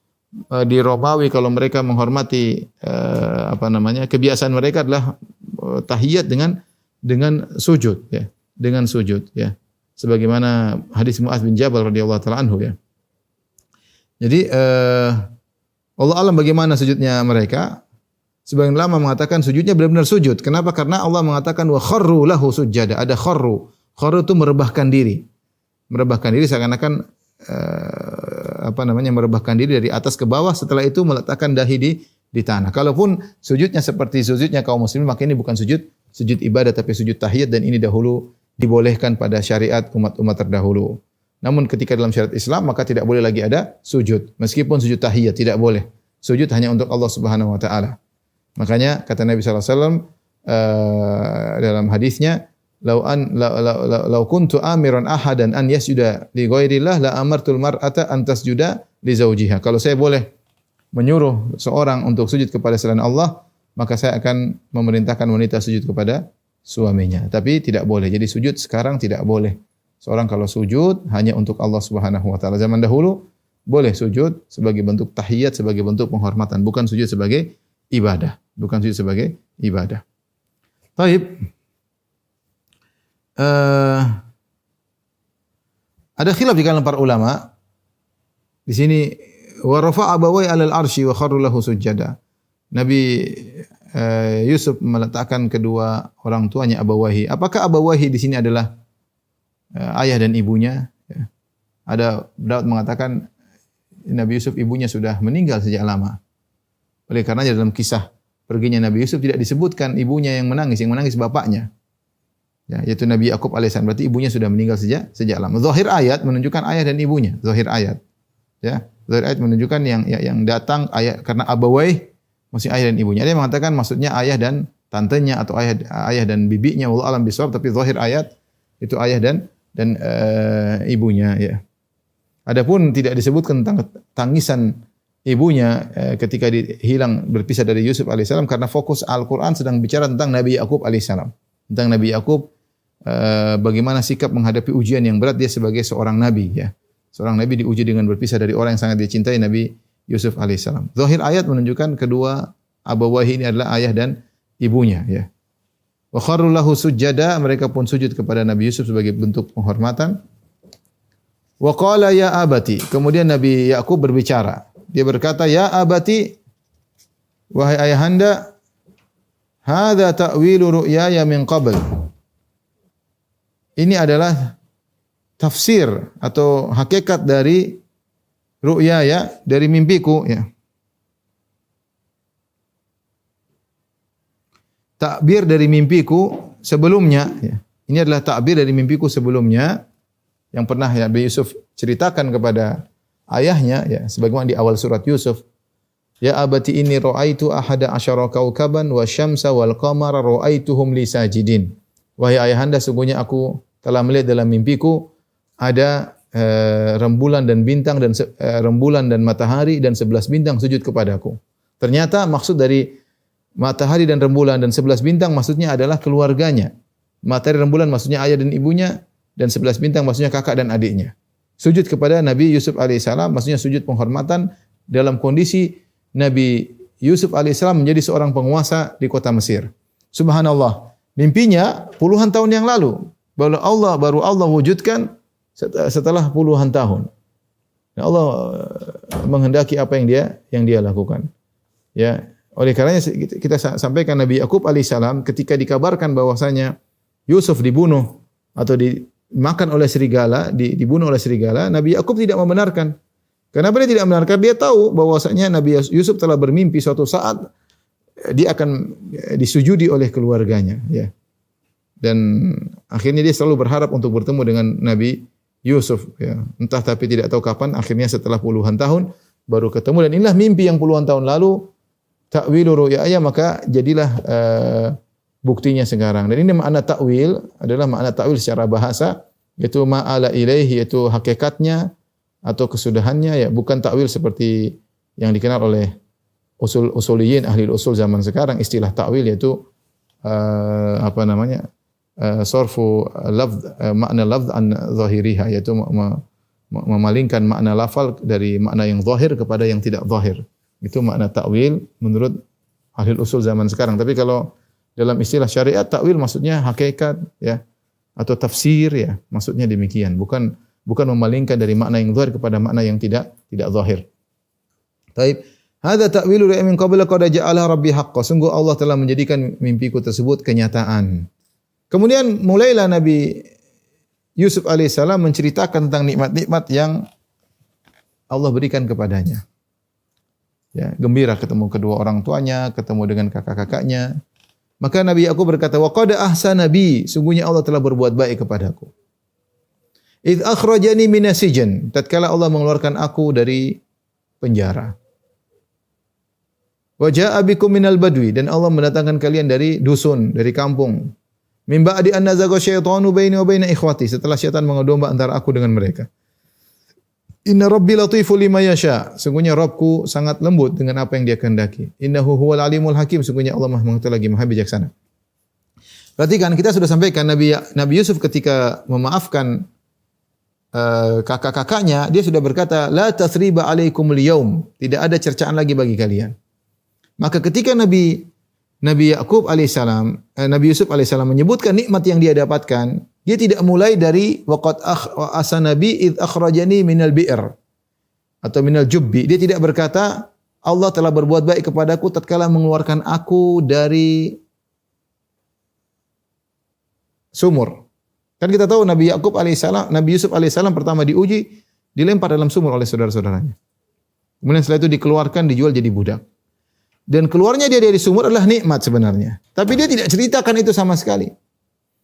di Romawi, kalau mereka menghormati kebiasaan mereka adalah tahiyat dengan sujud ya, dengan sujud ya. Sebagaimana hadis Mu'adz bin Jabal radhiyallahu taala anhu ya. Jadi Allah alam bagaimana sujudnya mereka. Sebagian ulama mengatakan sujudnya benar-benar sujud. Kenapa? Karena Allah mengatakan wa kharru lahu sujada. Ada kharru. Kharru itu merebahkan diri. Merebahkan diri seakan-akan merebahkan diri dari atas ke bawah, setelah itu meletakkan dahi di tanah. Kalaupun sujudnya seperti sujudnya kaum muslimin, maka ini bukan sujud ibadah tapi sujud tahiyat, dan ini dahulu dibolehkan pada syariat umat-umat terdahulu. Namun ketika dalam syariat Islam maka tidak boleh lagi ada sujud. Meskipun sujud tahiyat tidak boleh. Sujud hanya untuk Allah Subhanahu wa taala. Makanya kata Nabi sallallahu alaihi wasallam dalam hadisnya, "Lau kuntu amiran ahadan an yasjuda li ghairillah la amartul mar'ata an tasjuda li zawjiha." Kalau saya boleh menyuruh seorang untuk sujud kepada selain Allah, maka saya akan memerintahkan wanita sujud kepada suaminya. Tapi tidak boleh. Jadi sujud sekarang tidak boleh. Seorang kalau sujud hanya untuk Allah Subhanahu wa taala. Zaman dahulu boleh sujud sebagai bentuk tahiyat, sebagai bentuk penghormatan, bukan sujud sebagai ibadah. Bukan sujud sebagai ibadah. Baik. Ada khilaf di kalangan para ulama. Di sini wa rafa'a abawai 'alal arsy wa kharru lahu sujada. Nabi Yusuf meletakkan kedua orang tuanya abawahi. Apakah abawahi di sini adalah ayah dan ibunya? Ya. Ada pendapat mengatakan Nabi Yusuf ibunya sudah meninggal sejak lama. Oleh karenanya dalam kisah perginya Nabi Yusuf tidak disebutkan ibunya yang menangis bapaknya. Ya, yaitu Nabi Yakub alaihissalam, berarti ibunya sudah meninggal sejak lama. Zahir ayat menunjukkan ayah dan ibunya. Zahir ayat. Ya, zahir ayat menunjukkan yang datang ayah karena abawai, maksudnya ayah dan ibunya. Ada yang mengatakan maksudnya ayah dan tantenya atau ayah dan bibinya, wallahu alam bisawab, tapi zahir ayat itu ayah dan ibunya ya. Adapun tidak disebutkan tentang tangisan ibunya ketika hilang berpisah dari Yusuf alaihissalam, karena fokus Al-Quran sedang bicara tentang Nabi Yakub alaihissalam. Tentang Nabi Yakub, bagaimana sikap menghadapi ujian yang berat dia sebagai seorang nabi ya. Seorang nabi diuji dengan berpisah dari orang yang sangat dicintai, Nabi Yusuf alaihissalam. Zahir ayat menunjukkan kedua abawahi ini adalah ayah dan ibunya ya. Wa kharru lahu sujada, mereka pun sujud kepada Nabi Yusuf sebagai bentuk penghormatan. Wa qala ya abati, kemudian Nabi Yakub berbicara. Dia berkata, "Ya abati, wahai ayahanda, hadza ta'wilu ru'yaya min qabl." Ini adalah tafsir atau hakikat dari ru'yaya, dari mimpiku ya. Takbir dari mimpiku sebelumnya ya. Ini adalah takbir dari mimpiku sebelumnya yang pernah Nabi Yusuf ceritakan kepada ayahnya ya, sebagaimana di awal surat Yusuf. Ya abati inni ra'aitu ahada asyara kaukaban wa syamsa wal qamara ra'aituhum li sajidin. Wahai ayahanda, sungguhnya aku telah melihat dalam mimpiku ada rembulan dan bintang dan rembulan dan matahari dan 11 bintang sujud kepadaku. Ternyata maksud dari matahari dan rembulan dan 11 bintang maksudnya adalah keluarganya. Matahari rembulan maksudnya ayah dan ibunya, dan 11 bintang maksudnya kakak dan adiknya. Sujud kepada Nabi Yusuf alaihissalam maksudnya sujud penghormatan dalam kondisi Nabi Yusuf alaihissalam menjadi seorang penguasa di kota Mesir. Subhanallah, mimpinya puluhan tahun yang lalu, baru Allah wujudkan setelah puluhan tahun. Allah menghendaki apa yang dia lakukan. Ya, oleh karenanya kita sampaikan Nabi Yakub alaihissalam ketika dikabarkan bahwasanya Yusuf dibunuh atau dimakan oleh serigala, dibunuh oleh serigala, Nabi Yakub tidak membenarkan. Kenapa dia tidak membenarkan? Dia tahu bahwasanya Nabi Yusuf telah bermimpi suatu saat dia akan disujudi oleh keluarganya, ya. Dan akhirnya dia selalu berharap untuk bertemu dengan Nabi Yusuf, ya. Entah tapi tidak tahu kapan, akhirnya setelah puluhan tahun baru ketemu, dan inilah mimpi yang puluhan tahun lalu ta'wilu ru'yaya, maka jadilah buktinya sekarang. Dan ini makna ta'wil adalah makna ta'wil secara bahasa, yaitu ma'ala ilaihi, yaitu hakikatnya atau kesudahannya, ya, bukan ta'wil seperti yang dikenal oleh usuliyin, ahli usul zaman sekarang. Istilah ta'wil yaitu sorfu lafz, makna lafz an zahiriha, yaitu memalingkan makna lafal dari makna yang zahir kepada yang tidak zahir. Itu makna ta'wil menurut ahli usul zaman sekarang. Tapi kalau dalam istilah syariat, ta'wil maksudnya hakikat, ya, atau tafsir, ya, maksudnya demikian. Bukan memalingkan dari makna yang zahir kepada makna yang tidak zahir. Taib. Hadza ta'wilu ru'ya min qabla qad ja'ala rabbi haqqan. Sungguh Allah telah menjadikan mimpiku tersebut kenyataan. Kemudian mulailah Nabi Yusuf alaihissalam menceritakan tentang nikmat-nikmat yang Allah berikan kepadanya. Ya, gembira ketemu kedua orang tuanya, ketemu dengan kakak-kakaknya. Maka Nabi Yakub berkata, "Wa qad ahsana bi," sungguhnya Allah telah berbuat baik kepadaku. "Idz akhrajani minasijan," tatkala Allah mengeluarkan aku dari penjara. "Wa jaa'a bikum minal badwi," dan Allah mendatangkan kalian dari dusun, dari kampung. "Min ba'di an nazaga syaitanu baini wa baina ikhwati," setelah syaitan mengedomba antara aku dengan mereka. "Inna rabbi latiful lima yasha," sungguhnya Rabbku sangat lembut dengan apa yang Dia kehendaki. "Innahu huwal alimul hakim," sungguhnya Allah Maha mengetahui lagi Maha bijaksana. Perhatikan, kita sudah sampaikan Nabi Yusuf ketika memaafkan kakak-kakaknya, dia sudah berkata, "La tathriba alaikumul yaum," tidak ada cercaan lagi bagi kalian. Maka ketika Nabi Yakub alaihissalam, Nabi Yusuf alaihissalam menyebutkan nikmat yang dia dapatkan, dia tidak mulai dari waqad asanabi id akhrajani minal bi'r atau minal jubbi. Dia tidak berkata Allah telah berbuat baik kepadaku tatkala mengeluarkan aku dari sumur. Kan kita tahu Nabi Yusuf alaihissalam pertama diuji, dilempar dalam sumur oleh saudara-saudaranya. Kemudian setelah itu dikeluarkan, dijual jadi budak. Dan keluarnya dia dari sumur adalah nikmat sebenarnya. Tapi dia tidak ceritakan itu sama sekali.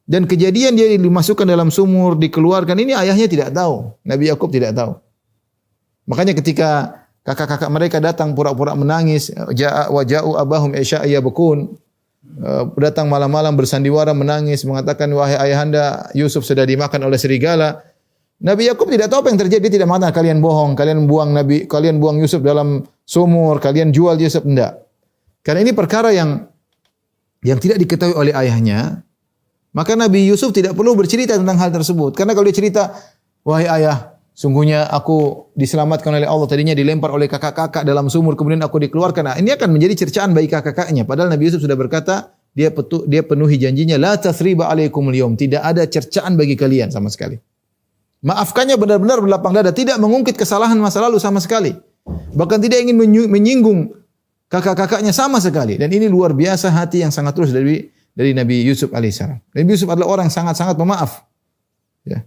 Dan kejadian dia dimasukkan dalam sumur, dikeluarkan, ini ayahnya tidak tahu. Nabi Yakub tidak tahu. Makanya ketika kakak-kakak mereka datang pura-pura menangis, ja'u abahum isya'a yabkun, datang malam-malam bersandiwara menangis, mengatakan, "Wahai ayahanda, Yusuf sudah dimakan oleh serigala." Nabi Yakub tidak tahu apa yang terjadi. Dia tidak mengatakan kalian bohong, kalian buang Yusuf dalam sumur, kalian jual Yusuf, enggak. Karena ini perkara yang tidak diketahui oleh ayahnya, maka Nabi Yusuf tidak perlu bercerita tentang hal tersebut. Karena kalau dia cerita, "Wahai ayah, sungguhnya aku diselamatkan oleh Allah, tadinya dilempar oleh kakak-kakak dalam sumur, kemudian aku dikeluarkan." Nah, ini akan menjadi cercaan bagi kakak-kakaknya. Padahal Nabi Yusuf sudah berkata, dia penuhi janjinya, "La tathriba alaikumul yaum," tidak ada cercaan bagi kalian sama sekali. Maafkannya benar-benar berlapang dada, tidak mengungkit kesalahan masa lalu sama sekali. Bahkan tidak ingin menyinggung kakak-kakaknya sama sekali. Dan ini luar biasa hati yang sangat tulus dari Nabi Yusuf alaihissalam. Nabi Yusuf adalah orang yang sangat-sangat pemaaf. Ya.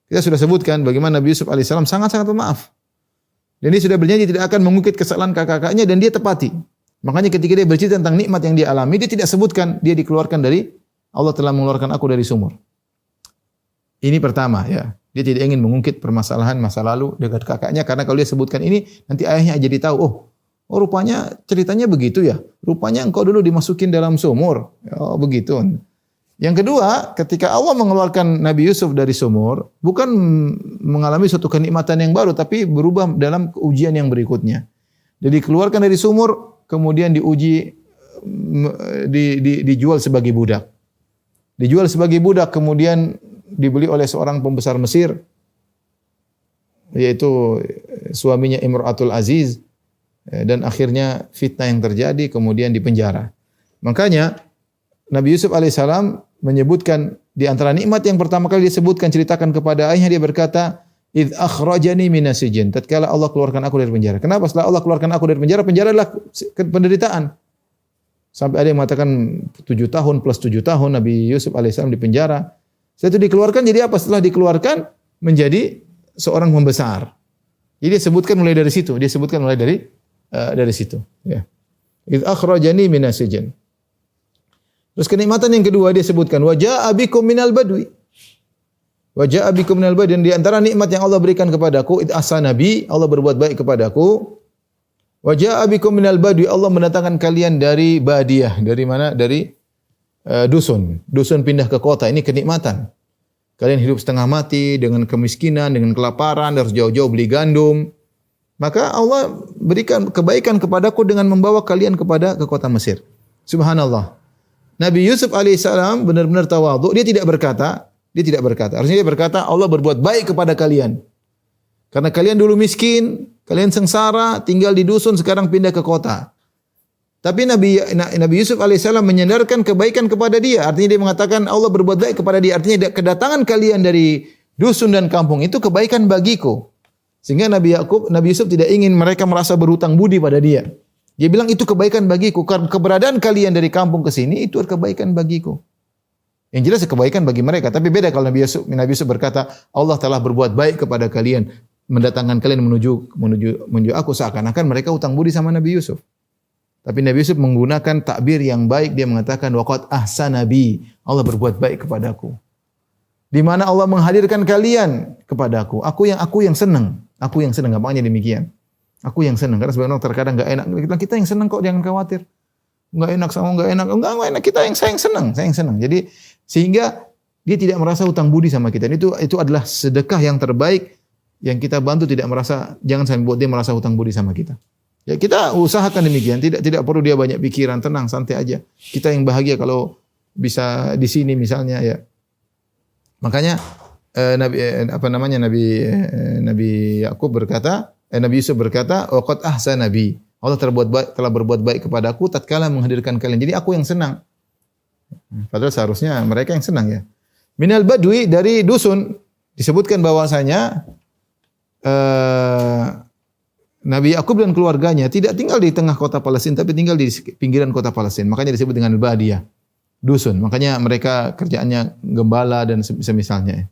Kita sudah sebutkan bagaimana Nabi Yusuf alaihissalam sangat-sangat pemaaf. Dan dia sudah berjanji tidak akan mengungkit kesalahan kakak-kakaknya, dan dia tepati. Makanya ketika dia bercerita tentang nikmat yang dia alami, dia tidak sebutkan dia dikeluarkan dari, Allah telah mengeluarkan aku dari sumur. Ini pertama, ya. Dia tidak ingin mengungkit permasalahan masa lalu dengan kakaknya, karena kalau dia sebutkan ini, nanti ayahnya jadi tahu, Oh rupanya ceritanya begitu ya. Rupanya engkau dulu dimasukin dalam sumur. Oh begitu. Yang kedua, ketika Allah mengeluarkan Nabi Yusuf dari sumur, bukan mengalami suatu kenikmatan yang baru, tapi berubah dalam ujian yang berikutnya. Jadi keluarkan dari sumur, kemudian diuji, dijual sebagai budak. Dijual sebagai budak, kemudian dibeli oleh seorang pembesar Mesir, yaitu suaminya Imratul Aziz. Dan akhirnya fitnah yang terjadi, kemudian dipenjara. Makanya Nabi Yusuf alaihissalam menyebutkan di antara nikmat yang pertama kali disebutkan, ceritakan kepada ayahnya, dia berkata, "Idz akhrajani minas sijn." Tatkala Allah keluarkan aku dari penjara. Kenapa setelah Allah keluarkan aku dari penjara? Penjara adalah penderitaan. Sampai ada yang mengatakan 7 tahun plus 7 tahun Nabi Yusuf alaihissalam di penjara. Setelah itu dikeluarkan, jadi apa? Setelah dikeluarkan menjadi seorang pembesar. Jadi dia sebutkan mulai dari situ. Dia sebutkan mulai dari situ. Ya. Idz akhrajani minas sijn. Terus kenikmatan yang kedua dia sebutkan, wa jaa'a bikum minal badwi. Wa jaa'a bikum minal badwi, dan di antara nikmat yang Allah berikan kepadaku, id asanabi, Allah berbuat baik kepadaku. Wa jaa'a bikum minal badwi, Allah mendatangkan kalian dari Badiah. Dari mana? Dari dusun. Dusun pindah ke kota. Ini kenikmatan. Kalian hidup setengah mati dengan kemiskinan, dengan kelaparan, harus jauh-jauh beli gandum. Maka Allah berikan kebaikan kepadaku dengan membawa kalian ke kota Mesir. Subhanallah. Nabi Yusuf alaihissalam benar-benar tawadhu. Dia tidak berkata. Harusnya dia berkata, Allah berbuat baik kepada kalian. Karena kalian dulu miskin, kalian sengsara, tinggal di dusun, sekarang pindah ke kota. Tapi Nabi Yusuf alaihissalam menyandarkan kebaikan kepada dia. Artinya dia mengatakan Allah berbuat baik kepada dia. Artinya kedatangan kalian dari dusun dan kampung itu kebaikan bagiku. Sehingga Nabi Yusuf tidak ingin mereka merasa berhutang budi pada dia. Dia bilang itu kebaikan bagiku. Karena keberadaan kalian dari kampung ke sini itu kebaikan bagiku. Yang jelas kebaikan bagi mereka. Tapi beda kalau Nabi Yusuf berkata Allah telah berbuat baik kepada kalian, mendatangkan kalian menuju aku, seakan-akan mereka hutang budi sama Nabi Yusuf. Tapi Nabi Yusuf menggunakan takbir yang baik. Dia mengatakan waqad ahsana bi, Allah berbuat baik kepadaku. Di mana Allah menghadirkan kalian kepadaku. Aku yang senang. Aku yang senang, gampangnya demikian. Aku yang senang. Karena sebagian orang terkadang enggak enak. Kita yang senang kok, jangan khawatir. Enggak enak sama enggak enak. Enggak enak, saya yang senang. Jadi sehingga dia tidak merasa hutang budi sama kita. Itu adalah sedekah yang terbaik yang kita bantu, tidak merasa, jangan sampai buat dia merasa hutang budi sama kita. Ya kita usahakan demikian, tidak perlu dia banyak pikiran, tenang, santai aja. Kita yang bahagia kalau bisa di sini misalnya ya. Makanya Nabi Yusuf berkata, waqad ahsana bi. Allah telah berbuat baik kepadaku tatkala menghadirkan kalian. Jadi aku yang senang. Padahal seharusnya mereka yang senang ya. Minal badwi, dari dusun, disebutkan bahwasanya Nabi Yakub dan keluarganya tidak tinggal di tengah kota Palestina, tapi tinggal di pinggiran kota Palestina. Makanya disebut dengan Badiah, dusun. Makanya mereka kerjaannya gembala dan semisalnya.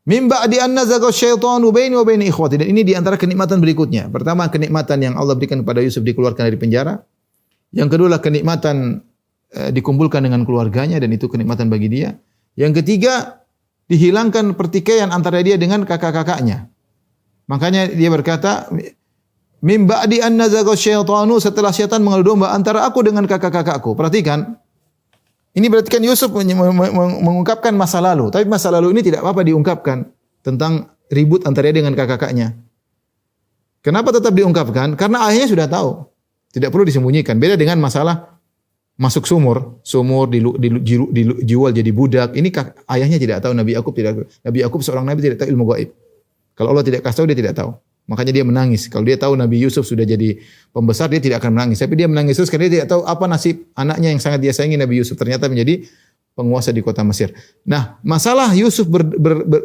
Mim ba'di an nazaga syaitanu baini wa baini ikhwati. Dan ini di antara kenikmatan berikutnya. Pertama, kenikmatan yang Allah berikan kepada Yusuf, dikeluarkan dari penjara. Yang kedua adalah kenikmatan dikumpulkan dengan keluarganya, dan itu kenikmatan bagi dia. Yang ketiga, dihilangkan pertikaian antara dia dengan kakak-kakaknya. Makanya dia berkata, mim ba'di an nazaga syaitanu, setelah syaitan mengadu domba antara aku dengan kakak-kakakku. Perhatikan. Ini berarti kan Yusuf mengungkapkan masa lalu. Tapi masa lalu ini tidak apa-apa diungkapkan. Tentang ribut antara dia dengan kakak-kakaknya. Kenapa tetap diungkapkan? Karena ayahnya sudah tahu. Tidak perlu disembunyikan. Beda dengan masalah masuk sumur. Sumur dijual jadi budak. Ini ayahnya tidak tahu. Nabi Yakub seorang nabi tidak tahu ilmu gaib. Kalau Allah tidak kasih tahu, dia tidak tahu. Makanya dia menangis. Kalau dia tahu Nabi Yusuf sudah jadi pembesar, dia tidak akan menangis. Tapi dia menangis terus karena dia tidak tahu apa nasib anaknya yang sangat dia sayangi, Nabi Yusuf. Ternyata menjadi penguasa di kota Mesir. Nah, masalah Yusuf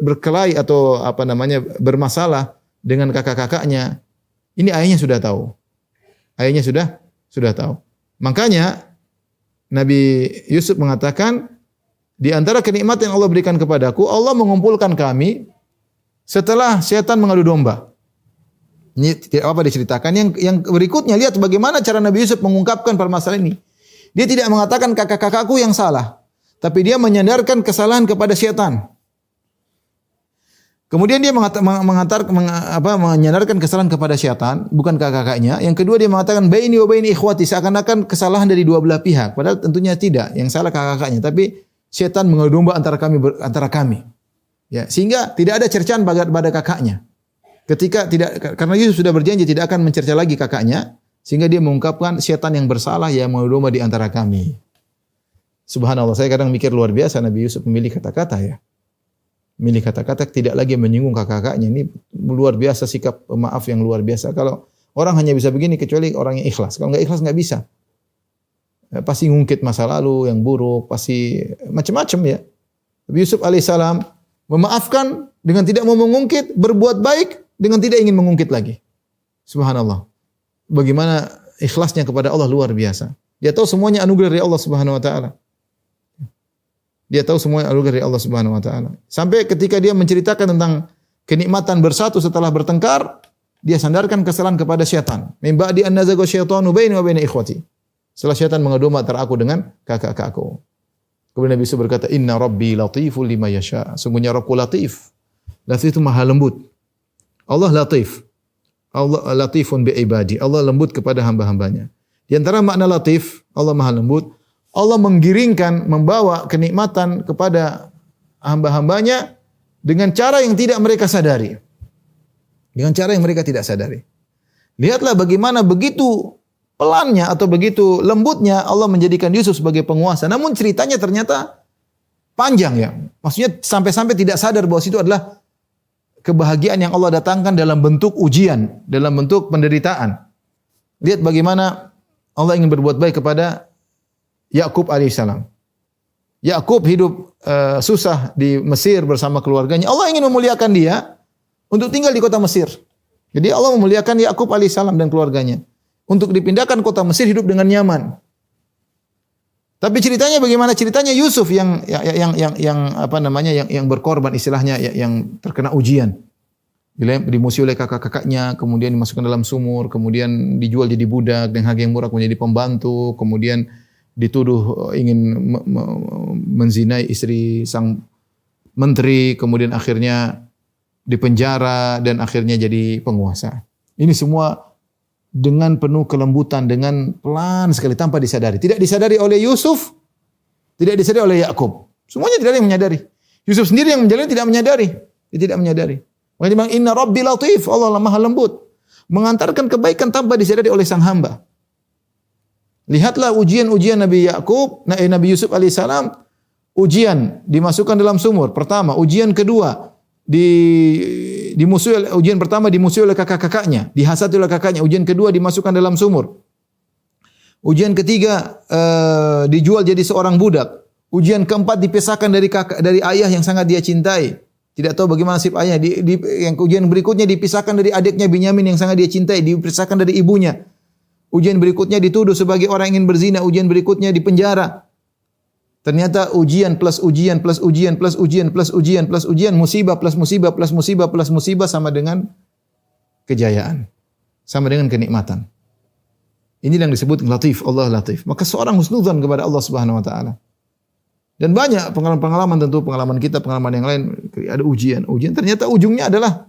berkelahi atau bermasalah dengan kakak-kakaknya, ini ayahnya sudah tahu. Ayahnya sudah tahu. Makanya Nabi Yusuf mengatakan, di antara kenikmatan yang Allah berikan kepadaku, Allah mengumpulkan kami setelah setan mengadu domba. Ini tidak apa diceritakan. Yang berikutnya, lihat bagaimana cara Nabi Yusuf mengungkapkan permasalahan ini. Dia tidak mengatakan kakak-kakakku yang salah, tapi dia menyandarkan kesalahan kepada setan. Kemudian dia menyandarkan kesalahan kepada syaitan, bukan kakak-kakaknya. Yang kedua dia mengatakan baini wa baini ikhwati, seakan-akan kesalahan dari dua belah pihak. Padahal tentunya tidak. Yang salah kakak-kakaknya, tapi syaitan mengadu domba antara kami. Ya, sehingga tidak ada cercaan pada kakaknya. Karena Yusuf sudah berjanji tidak akan mencerca lagi kakaknya, sehingga dia mengungkapkan syaitan yang bersalah yang mengadu domba di antara kami. Subhanallah, saya kadang mikir luar biasa Nabi Yusuf memilih kata-kata ya. Milih kata-kata tidak lagi menyinggung kakak-kakaknya. Ini luar biasa sikap maaf yang luar biasa. Kalau orang hanya bisa begini kecuali orang yang ikhlas. Kalau nggak ikhlas nggak bisa. Pasti ngungkit masa lalu yang buruk, pasti macam-macam ya. Nabi Yusuf alaihissalam memaafkan dengan tidak mau mengungkit, berbuat baik dengan tidak ingin mengungkit lagi. Subhanallah. Bagaimana ikhlasnya kepada Allah luar biasa. Dia tahu semuanya anugerah dari Allah Subhanahu wa taala. Dia tahu semua anugerah dari Allah Subhanahu wa taala. Sampai ketika dia menceritakan tentang kenikmatan bersatu setelah bertengkar, dia sandarkan kesalahan kepada syaitan. Min ba'di an nazaga syaitanu baini wa baina ikhwati. Setelah syaitan mengadu domba antara aku dengan kakak-kakakku. Kemudian Nabi Yusuf berkata, "Inna rabbi latiful lima yasha." Sungguhnya Rabbku latif. Latif itu maha lembut. Allah latif. Allah latifun bi ibadi. Allah lembut kepada hamba-hambanya. Di antara makna latif, Allah maha lembut. Allah menggiringkan, membawa kenikmatan kepada hamba-hambanya dengan cara yang tidak mereka sadari. Dengan cara yang mereka tidak sadari. Lihatlah bagaimana begitu pelannya atau begitu lembutnya Allah menjadikan Yusuf sebagai penguasa. Namun ceritanya ternyata panjang ya. Maksudnya sampai-sampai tidak sadar bahwa itu adalah kebahagiaan yang Allah datangkan dalam bentuk ujian, dalam bentuk penderitaan. Lihat bagaimana Allah ingin berbuat baik kepada Yakub alaihissalam. Yakub hidup susah di Mesir bersama keluarganya. Allah ingin memuliakan dia untuk tinggal di kota Mesir. Jadi Allah memuliakan Yakub alaihissalam dan keluarganya untuk dipindahkan kota Mesir hidup dengan nyaman. Tapi ceritanya bagaimana? Ceritanya Yusuf yang berkorban istilahnya yang terkena ujian. Dimusuhi oleh kakak-kakaknya, kemudian dimasukkan dalam sumur, kemudian dijual jadi budak dengan harga yang murah menjadi pembantu, kemudian dituduh ingin menzinai istri sang menteri, kemudian akhirnya dipenjara dan akhirnya jadi penguasa. Ini semua dengan penuh kelembutan, dengan pelan sekali tanpa disadari. Tidak disadari oleh Yusuf, tidak disadari oleh Yakub. Semuanya tidak ada yang menyadari. Yusuf sendiri yang menjalani tidak menyadari. Dia tidak menyadari. Makanya dia bilang, "Inna Rabbi latif." Allah maha lembut. Mengantarkan kebaikan tanpa disadari oleh sang hamba. Lihatlah ujian-ujian Nabi Yusuf alaihissalam. Ujian dimasukkan dalam sumur. Pertama, ujian kedua ujian pertama dimusuhi oleh kakak-kakaknya, dihasati oleh kakaknya. Ujian kedua dimasukkan dalam sumur. Ujian ketiga dijual jadi seorang budak. Ujian keempat dipisahkan dari ayah yang sangat dia cintai. Tidak tahu bagaimana nasib ayah. Yang ujian berikutnya dipisahkan dari adiknya Binyamin yang sangat dia cintai, dipisahkan dari ibunya. Ujian berikutnya dituduh sebagai orang yang ingin berzina. Ujian berikutnya dipenjara. Ternyata ujian plus ujian plus ujian plus ujian plus ujian plus ujian, musibah plus musibah plus musibah plus musibah sama dengan kejayaan. Sama dengan kenikmatan. Ini yang disebut latif, Allah latif. Maka seorang husnudzan kepada Allah Subhanahu wa taala. Dan banyak pengalaman-pengalaman, tentu pengalaman kita, pengalaman yang lain, ada ujian. Ujian ternyata ujungnya adalah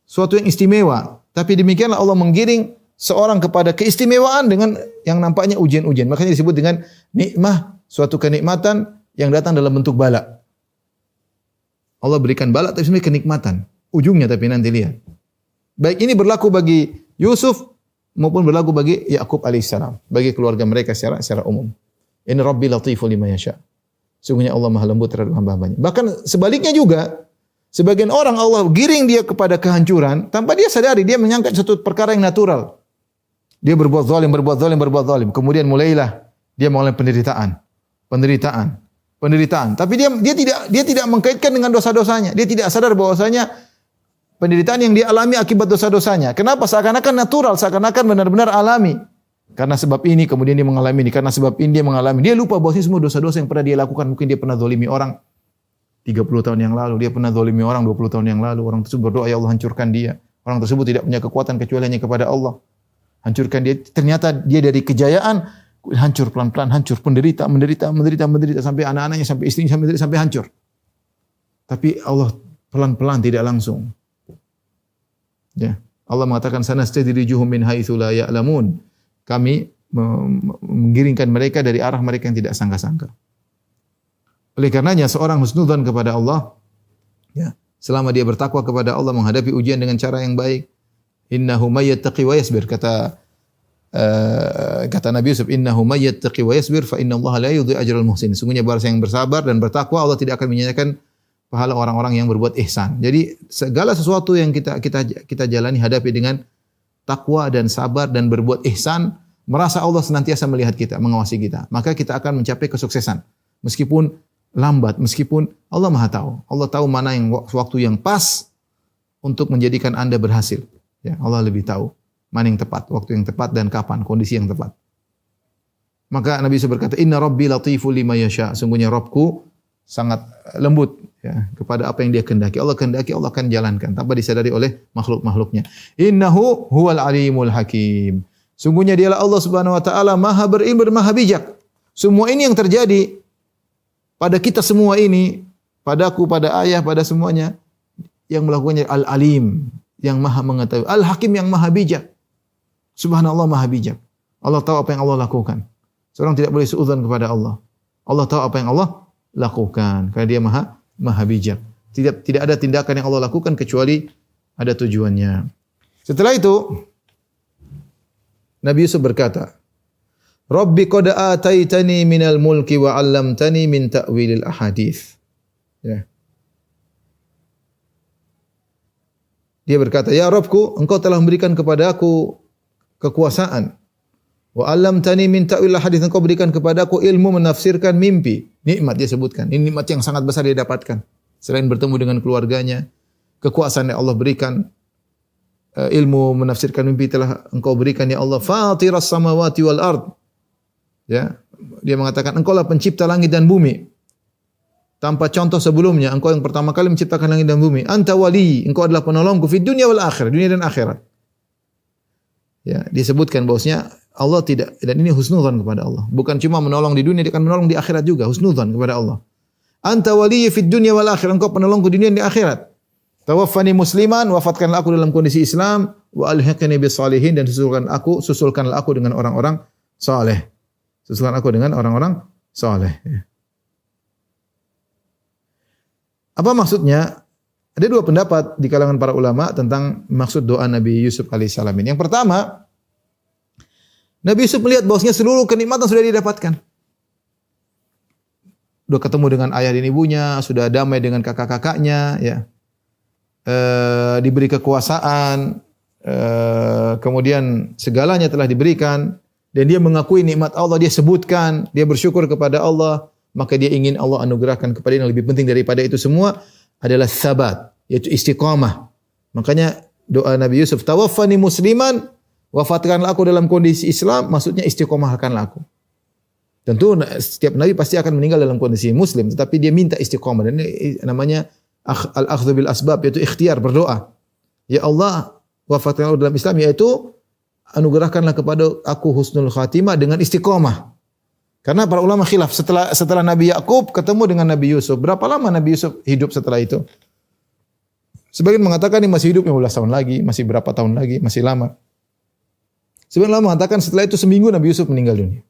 suatu yang istimewa. Tapi demikianlah Allah menggiring seorang kepada keistimewaan dengan yang nampaknya ujian-ujian. Makanya disebut dengan nikmah, suatu kenikmatan yang datang dalam bentuk bala. Allah berikan bala tapi sebenarnya kenikmatan. Ujungnya tapi nanti lihat. Baik ini berlaku bagi Yusuf maupun berlaku bagi Yakub alaihissalam, bagi keluarga mereka secara umum. Ini Rabbi latiful lima yasha. Sungguhnya Allah maha lembut terhadap hamba-hambanya. Bahkan sebaliknya juga, sebagian orang Allah giring dia kepada kehancuran tanpa dia sadari, dia menyangka satu perkara yang natural. Dia berbuat zalim. Kemudian mulailah dia mengalami penderitaan. Tapi dia tidak mengkaitkan dengan dosa-dosanya. Dia tidak sadar bahwasanya penderitaan yang dia alami akibat dosa-dosanya. Kenapa? Seakan-akan natural, seakan-akan benar-benar alami. Karena sebab ini kemudian dia mengalami ini, karena sebab ini dia mengalami. Dia lupa bahwa semua dosa-dosa yang pernah dia lakukan, mungkin dia pernah zalimi orang 30 tahun yang lalu, dia pernah zalimi orang 20 tahun yang lalu. Orang tersebut berdoa, ya Allah hancurkan dia. Orang tersebut tidak punya kekuatan kecuali hanya kepada Allah. Hancurkan dia. Ternyata dia dari kejayaan hancur pelan-pelan, hancur, menderita sampai anak-anaknya, sampai istrinya sampai hancur. Tapi Allah pelan-pelan, tidak langsung. Ya. Allah mengatakan sanastadrijuhum min haitsu la ya'lamun. Kami menggiringkan mereka dari arah mereka yang tidak sangka-sangka. Oleh karenanya seorang husnudzan kepada Allah, ya, selama dia bertakwa kepada Allah, menghadapi ujian dengan cara yang baik, innahu may yattaqi wa yasbir, kata Nabi Yusuf, innahu may yattaqi wa yasbir fa innallaha la yudhi'u ajral muhsin. Sungguhnya barang yang bersabar dan bertakwa, Allah tidak akan menyia-nyiakan pahala orang-orang yang berbuat ihsan. Jadi segala sesuatu yang kita jalani, hadapi dengan takwa dan sabar dan berbuat ihsan, merasa Allah senantiasa melihat kita, mengawasi kita, maka kita akan mencapai kesuksesan. Meskipun lambat, meskipun Allah Maha tahu. Allah tahu mana yang waktu yang pas untuk menjadikan Anda berhasil. Ya, Allah lebih tahu mana yang tepat, waktu yang tepat dan kapan, kondisi yang tepat. Maka Nabi Yusuf berkata, "Inna Rabbi latiful lima yasha." Sungguhnya Rabbku sangat lembut, ya, kepada apa yang Dia kehendaki. Allah kehendaki, Allah akan jalankan tanpa disadari oleh makhluk-makhluknya. Innahu huwal alimul hakim. Sungguhnya Dialah Allah Subhanahu wa taala Maha berilmu dan Maha bijak. Semua ini yang terjadi pada kita semua ini, padaku, pada ayah, pada semuanya, yang melakukannya Al-Alim, yang Maha mengetahui, Al-Hakim, yang Maha bijak. Subhanallah, Maha bijak. Allah tahu apa yang Allah lakukan. Seorang tidak boleh suudzon kepada Allah. Allah tahu apa yang Allah lakukan, karena Dia Maha bijak. Tidak ada tindakan yang Allah lakukan kecuali ada tujuannya. Setelah itu Nabi Yusuf berkata, Rabbi qad ataitani minal mulki wa 'allamtani min ta'wilil ahadits. Ya. Dia berkata, ya Rabbku, Engkau telah memberikan kepada aku kekuasaan. Wa 'allamtani min ta'wilil ahadits, Engkau berikan kepada aku ilmu menafsirkan mimpi. Nikmat dia sebutkan. Ini nikmat yang sangat besar dia dapatkan. Selain bertemu dengan keluarganya, kekuasaan yang Allah berikan, ilmu menafsirkan mimpi telah Engkau berikan, ya Allah. Fatiras samawati wal ard. Ya, dia mengatakan Engkau lah pencipta langit dan bumi. Tanpa contoh sebelumnya, Engkau yang pertama kali menciptakan langit dan bumi. Anta wali, Engkau adalah penolongku fid dunya wal akhirah, dunia dan akhirat. Ya, disebutkan bahwasanya Allah tidak, dan ini husnudzan kepada Allah. Bukan cuma menolong di dunia, dia akan menolong di akhirat juga, husnudzan kepada Allah. Anta wali fid dunya wal akhirah, Engkau penolongku di dunia dan di akhirat. Tawaffani musliman, wafatkanlah aku dalam kondisi Islam, wa alhiqni bis salihin, dan susulkanlah aku dengan orang-orang saleh. Susulkan aku dengan orang-orang saleh. Apa maksudnya? Ada dua pendapat di kalangan para ulama tentang maksud doa Nabi Yusuf alaihissalam ini. Yang pertama, Nabi Yusuf melihat bahwasanya seluruh kenikmatan sudah didapatkan. Sudah ketemu dengan ayah dan ibunya, sudah damai dengan kakak-kakaknya, ya. Diberi kekuasaan, kemudian segalanya telah diberikan. Dan dia mengakui nikmat Allah, dia sebutkan, dia bersyukur kepada Allah, maka dia ingin Allah anugerahkan kepada yang lebih penting daripada itu semua adalah sabat, yaitu istiqamah. Makanya doa Nabi Yusuf, tawaffani musliman, wafatkanlah aku dalam kondisi Islam, maksudnya istiqamahkanlah aku. Tentu setiap nabi pasti akan meninggal dalam kondisi muslim, tetapi dia minta istiqamah, dan ini namanya al-akhdhu bil asbab, yaitu ikhtiar, berdoa. Ya Allah, wafatkanlah aku dalam Islam, yaitu anugerahkanlah kepada aku husnul khatimah dengan istiqomah. Karena para ulama khilaf setelah Nabi Yakub ketemu dengan Nabi Yusuf, berapa lama Nabi Yusuf hidup setelah itu? Sebagian mengatakan dia masih hidup 15 tahun lagi, masih berapa tahun lagi, masih lama. Sebagian ulama mengatakan setelah itu seminggu Nabi Yusuf meninggal dunia.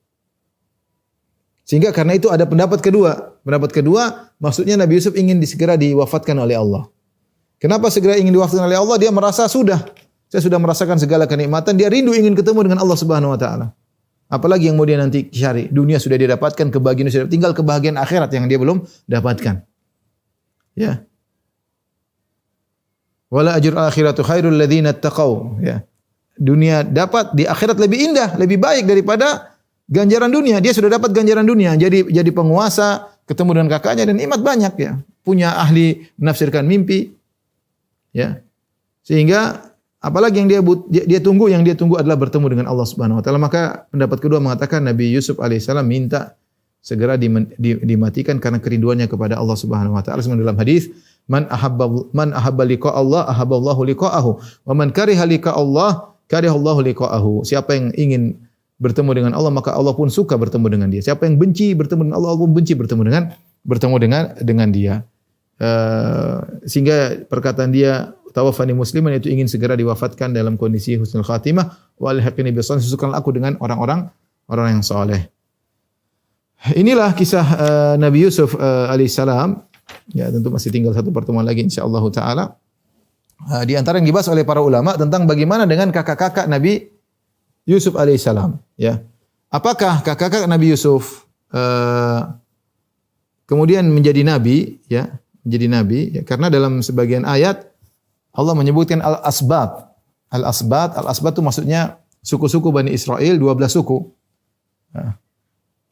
Sehingga karena itu ada pendapat kedua. Pendapat kedua maksudnya Nabi Yusuf ingin segera diwafatkan oleh Allah. Kenapa segera ingin diwafatkan oleh Allah? Dia merasa saya sudah merasakan segala kenikmatan, dia rindu ingin ketemu dengan Allah Subhanahu wa taala. Apalagi yang mau dia nanti cari? Dunia sudah dia dapatkan, kebahagiaan sudah, tinggal kebahagiaan akhirat yang dia belum dapatkan. Ya. Wala ajrul akhiratu khairul ladzina taqau, ya. Dunia dapat, di akhirat lebih indah, lebih baik daripada ganjaran dunia. Dia sudah dapat ganjaran dunia, jadi penguasa, ketemu dengan kakaknya dan nikmat banyak, ya. Punya ahli menafsirkan mimpi. Ya. Sehingga apalagi yang dia tunggu adalah bertemu dengan Allah Subhanahu wa taala. Maka pendapat kedua mengatakan Nabi Yusuf alaihissalam minta segera dimatikan karena kerinduannya kepada Allah Subhanahu wa taala. Seperti dalam hadis, man ahabba liqa Allah ahabballahu liqa'ahu wa man kariha liqa Allah karihallahu liqa'ahu. Siapa yang ingin bertemu dengan Allah maka Allah pun suka bertemu dengan dia. Siapa yang benci bertemu dengan Allah, Allah pun benci bertemu dengan dia. Sehingga perkataan dia tawaffani musliman itu ingin segera diwafatkan dalam kondisi husnul khatimah wa alhaqni bis shalihin, susukkanlah aku dengan orang yang saleh. Inilah kisah Nabi Yusuf alaihissalam. Ya, tentu masih tinggal satu pertemuan lagi insyaallah taala. Di antara yang dibahas oleh para ulama tentang bagaimana dengan kakak-kakak Nabi Yusuf alaihissalam, ya. Apakah kakak-kakak Nabi Yusuf kemudian menjadi nabi, ya, menjadi nabi, ya, karena dalam sebagian ayat Allah menyebutkan al-asbat. Al-asbat itu maksudnya suku-suku Bani Israel, 12 suku.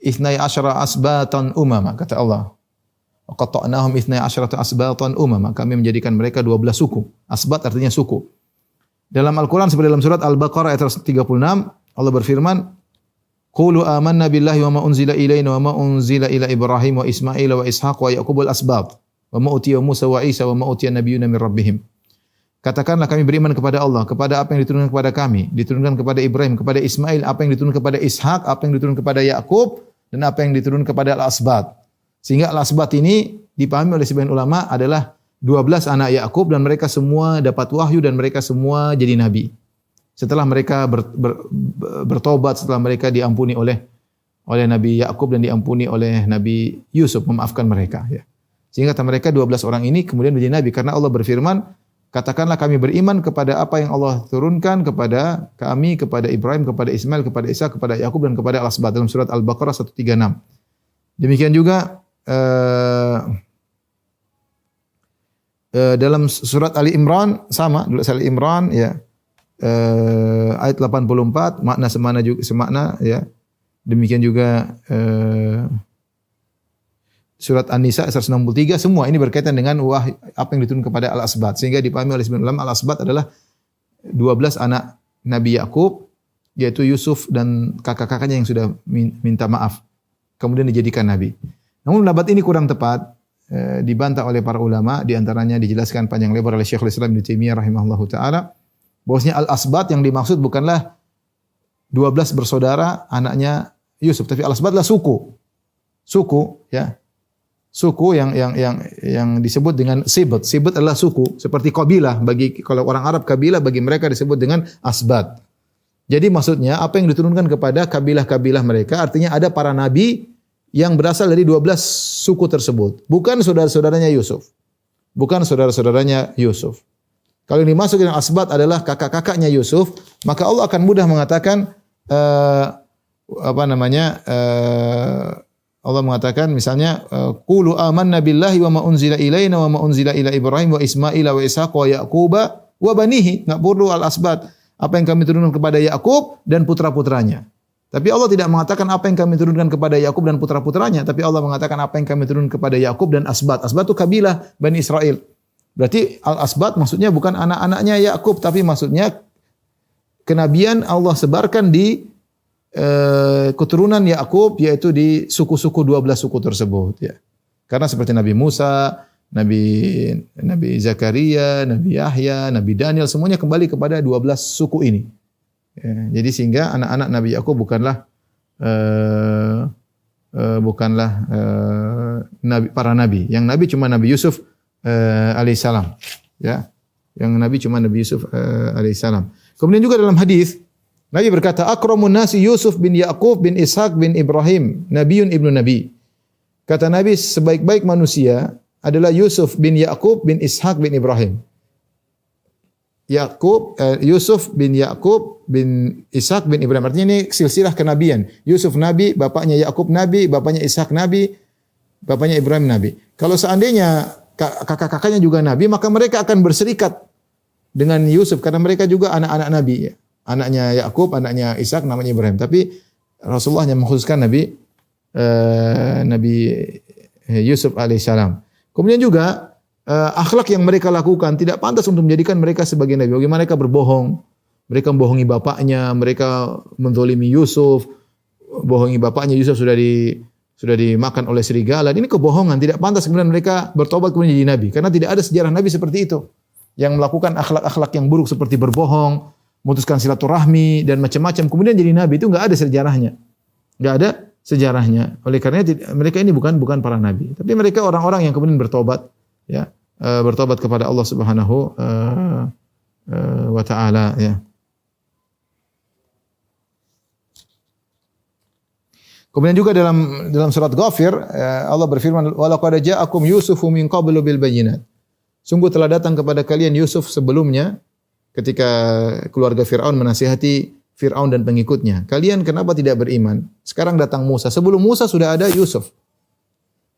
Ithnai asyara asbatan umama, kata Allah. Wa qata'nahum ithnai asyrata asbatan umama. Kami menjadikan mereka 12 suku. Asbat artinya suku. Dalam Al-Quran seperti dalam surat Al-Baqarah ayat 136, Allah berfirman, Qulu amanna billahi wa ma unzila ilaina wa ma unzila ila Ibrahim wa Ismail wa Ishaq wa Yaqub al-asbat wa ma utiya Musa wa Isa wa ma utiya nabiyyuna min rabbihim. Katakanlah kami beriman kepada Allah, kepada apa yang diturunkan kepada kami, diturunkan kepada Ibrahim, kepada Ismail, apa yang diturunkan kepada Ishaq, apa yang diturunkan kepada Yaqub, dan apa yang diturunkan kepada Al-Asbat. Sehingga Al-Asbat ini dipahami oleh sebagian ulama adalah 12 anak Yaqub dan mereka semua dapat wahyu dan mereka semua jadi nabi. Setelah mereka bertobat, setelah mereka diampuni oleh Nabi Yaqub dan diampuni oleh Nabi Yusuf, memaafkan mereka, ya. Sehingga kata mereka 12 orang ini kemudian menjadi nabi karena Allah berfirman, katakanlah kami beriman kepada apa yang Allah turunkan kepada kami, kepada Ibrahim, kepada Ismail, kepada Isa, kepada Yakub dan kepada Al-Asbat dalam surat Al-Baqarah 136. Demikian juga dalam surat Ali Imran sama, surat Ali Imran, ya, ayat 84 makna semakna, ya. Demikian juga surat An-Nisa 163, semua ini berkaitan dengan apa yang diturunkan kepada Al-Asbat. Sehingga dipahami oleh sebagian ulama Al-Asbat adalah 12 anak Nabi Yaqub, yaitu Yusuf dan kakak-kakaknya yang sudah minta maaf, kemudian dijadikan nabi. Namun pendapat ini kurang tepat, dibantah oleh para ulama, di antaranya dijelaskan panjang lebar oleh Syekhul Islam Ibnu Taimiyah rahimahullahu taala, bahwasanya Al-Asbat yang dimaksud bukanlah 12 bersaudara anaknya Yusuf, tapi Al-Asbat adalah suku, ya. Suku yang disebut dengan sibat. Sibat adalah suku, seperti kabilah. Kalau orang Arab kabilah, bagi mereka disebut dengan asbat. Jadi maksudnya apa yang diturunkan kepada kabilah-kabilah mereka, artinya ada para nabi yang berasal dari 12 suku tersebut. Bukan saudara-saudaranya Yusuf. Bukan saudara-saudaranya Yusuf. Kalau yang dimaksud dengan asbat adalah kakak-kakaknya Yusuf, maka Allah akan mudah mengatakan Allah mengatakan misalnya qulu amanna billahi wa ma unzila ilaina wa ma unzila ila Ibrahim wa Ismail wa Ishaq wa Yaquba wa banihi. Enggak perlu al-asbat. Apa yang kami turunkan kepada Yakub dan putra-putranya. Tapi Allah tidak mengatakan apa yang kami turunkan kepada Yakub dan putra-putranya, tapi Allah mengatakan apa yang kami turunkan kepada Yakub dan asbat. Asbat itu kabilah Bani Israel. Berarti al-asbat maksudnya bukan anak-anaknya Yakub, tapi maksudnya kenabian Allah sebarkan di keturunan Yakub, yaitu di suku-suku 12 suku tersebut, ya. Karena seperti Nabi Musa, Nabi Zakaria, Nabi Yahya, Nabi Daniel, semuanya kembali kepada 12 suku ini. Ya, jadi sehingga anak-anak Nabi Yakub bukanlah para nabi. Yang nabi cuma Nabi Yusuf alaihissalam, ya. Yang nabi cuma Nabi Yusuf alaihissalam. Kemudian juga dalam hadis Nabi berkata, akramun nasi Yusuf bin Yaqub bin Ishaq bin Ibrahim, nabiyun ibnu nabi. Kata Nabi, sebaik-baik manusia adalah Yusuf bin Yaqub bin Ishaq bin Ibrahim. Yusuf bin Yaqub bin Ishaq bin Ibrahim. Artinya ini silsilah kenabian. Yusuf nabi, bapaknya Yaqub nabi, bapaknya Ishaq nabi, bapaknya Ibrahim nabi. Kalau seandainya kakak-kakaknya juga nabi, maka mereka akan berserikat dengan Yusuf karena mereka juga anak-anak nabi, ya. Anaknya Yakub, anaknya Ishak, namanya Ibrahim. Tapi Rasulullah yang mengkhususkan Nabi Yusuf alaihissalam. Kemudian juga akhlak yang mereka lakukan tidak pantas untuk menjadikan mereka sebagai nabi. Bagaimana mereka berbohong, mereka membohongi bapaknya, mereka menzalimi Yusuf, bohongi bapaknya. Yusuf sudah dimakan oleh serigala. Ini kebohongan, tidak pantas kemudian mereka bertobat kemudian jadi nabi. Karena tidak ada sejarah nabi seperti itu yang melakukan akhlak-akhlak yang buruk seperti berbohong, memutuskan silaturahmi dan macam-macam, kemudian jadi nabi, itu enggak ada sejarahnya. Enggak ada sejarahnya. Oleh karena mereka ini bukan para nabi, tapi mereka orang-orang yang kemudian bertobat ya, bertobat kepada Allah Subhanahu wa taala ya. Kemudian juga dalam surat Ghafir Allah berfirman walaqad ja'akum yusufu min qablu bil bayyinat. Sungguh telah datang kepada kalian Yusuf sebelumnya ketika keluarga Firaun menasihati Firaun dan pengikutnya. Kalian kenapa tidak beriman? Sekarang datang Musa. Sebelum Musa sudah ada Yusuf.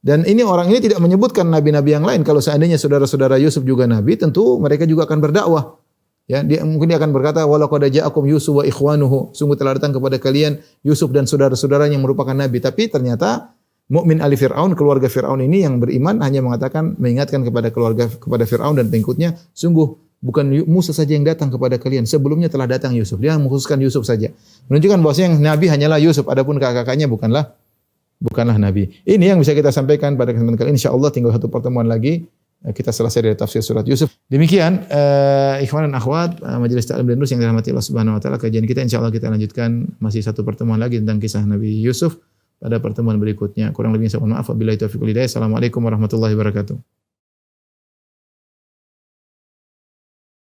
Dan ini orang ini tidak menyebutkan nabi-nabi yang lain. Kalau seandainya saudara-saudara Yusuf juga nabi, tentu mereka juga akan berdakwah. Ya, mungkin dia akan berkata walaqad ja'akum Yusuf wa ikhwanuhu. Sungguh telah datang kepada kalian Yusuf dan saudara-saudaranya yang merupakan nabi. Tapi ternyata mukmin ali Firaun, keluarga Firaun ini yang beriman hanya mengatakan mengingatkan kepada Firaun dan pengikutnya, sungguh bukan Musa saja yang datang kepada kalian, sebelumnya telah datang Yusuf. Dia mengkhususkan Yusuf saja. Menunjukkan bahwasanya yang nabi hanyalah Yusuf, adapun kakak-kakaknya bukanlah nabi. Ini yang bisa kita sampaikan pada kesempatan kali ini. Insyaallah tinggal satu pertemuan lagi kita selesai dari tafsir surat Yusuf. Demikian ikhwan dan akhwat majelis taklim dan durus yang dirahmati Allah Subhanahu wa taala, kajian kita insyaallah kita lanjutkan masih satu pertemuan lagi tentang kisah Nabi Yusuf pada pertemuan berikutnya. Kurang lebihnya saya mohon maaf. Wabillahi taufiq wal hidayah. Assalamualaikum warahmatullahi wabarakatuh.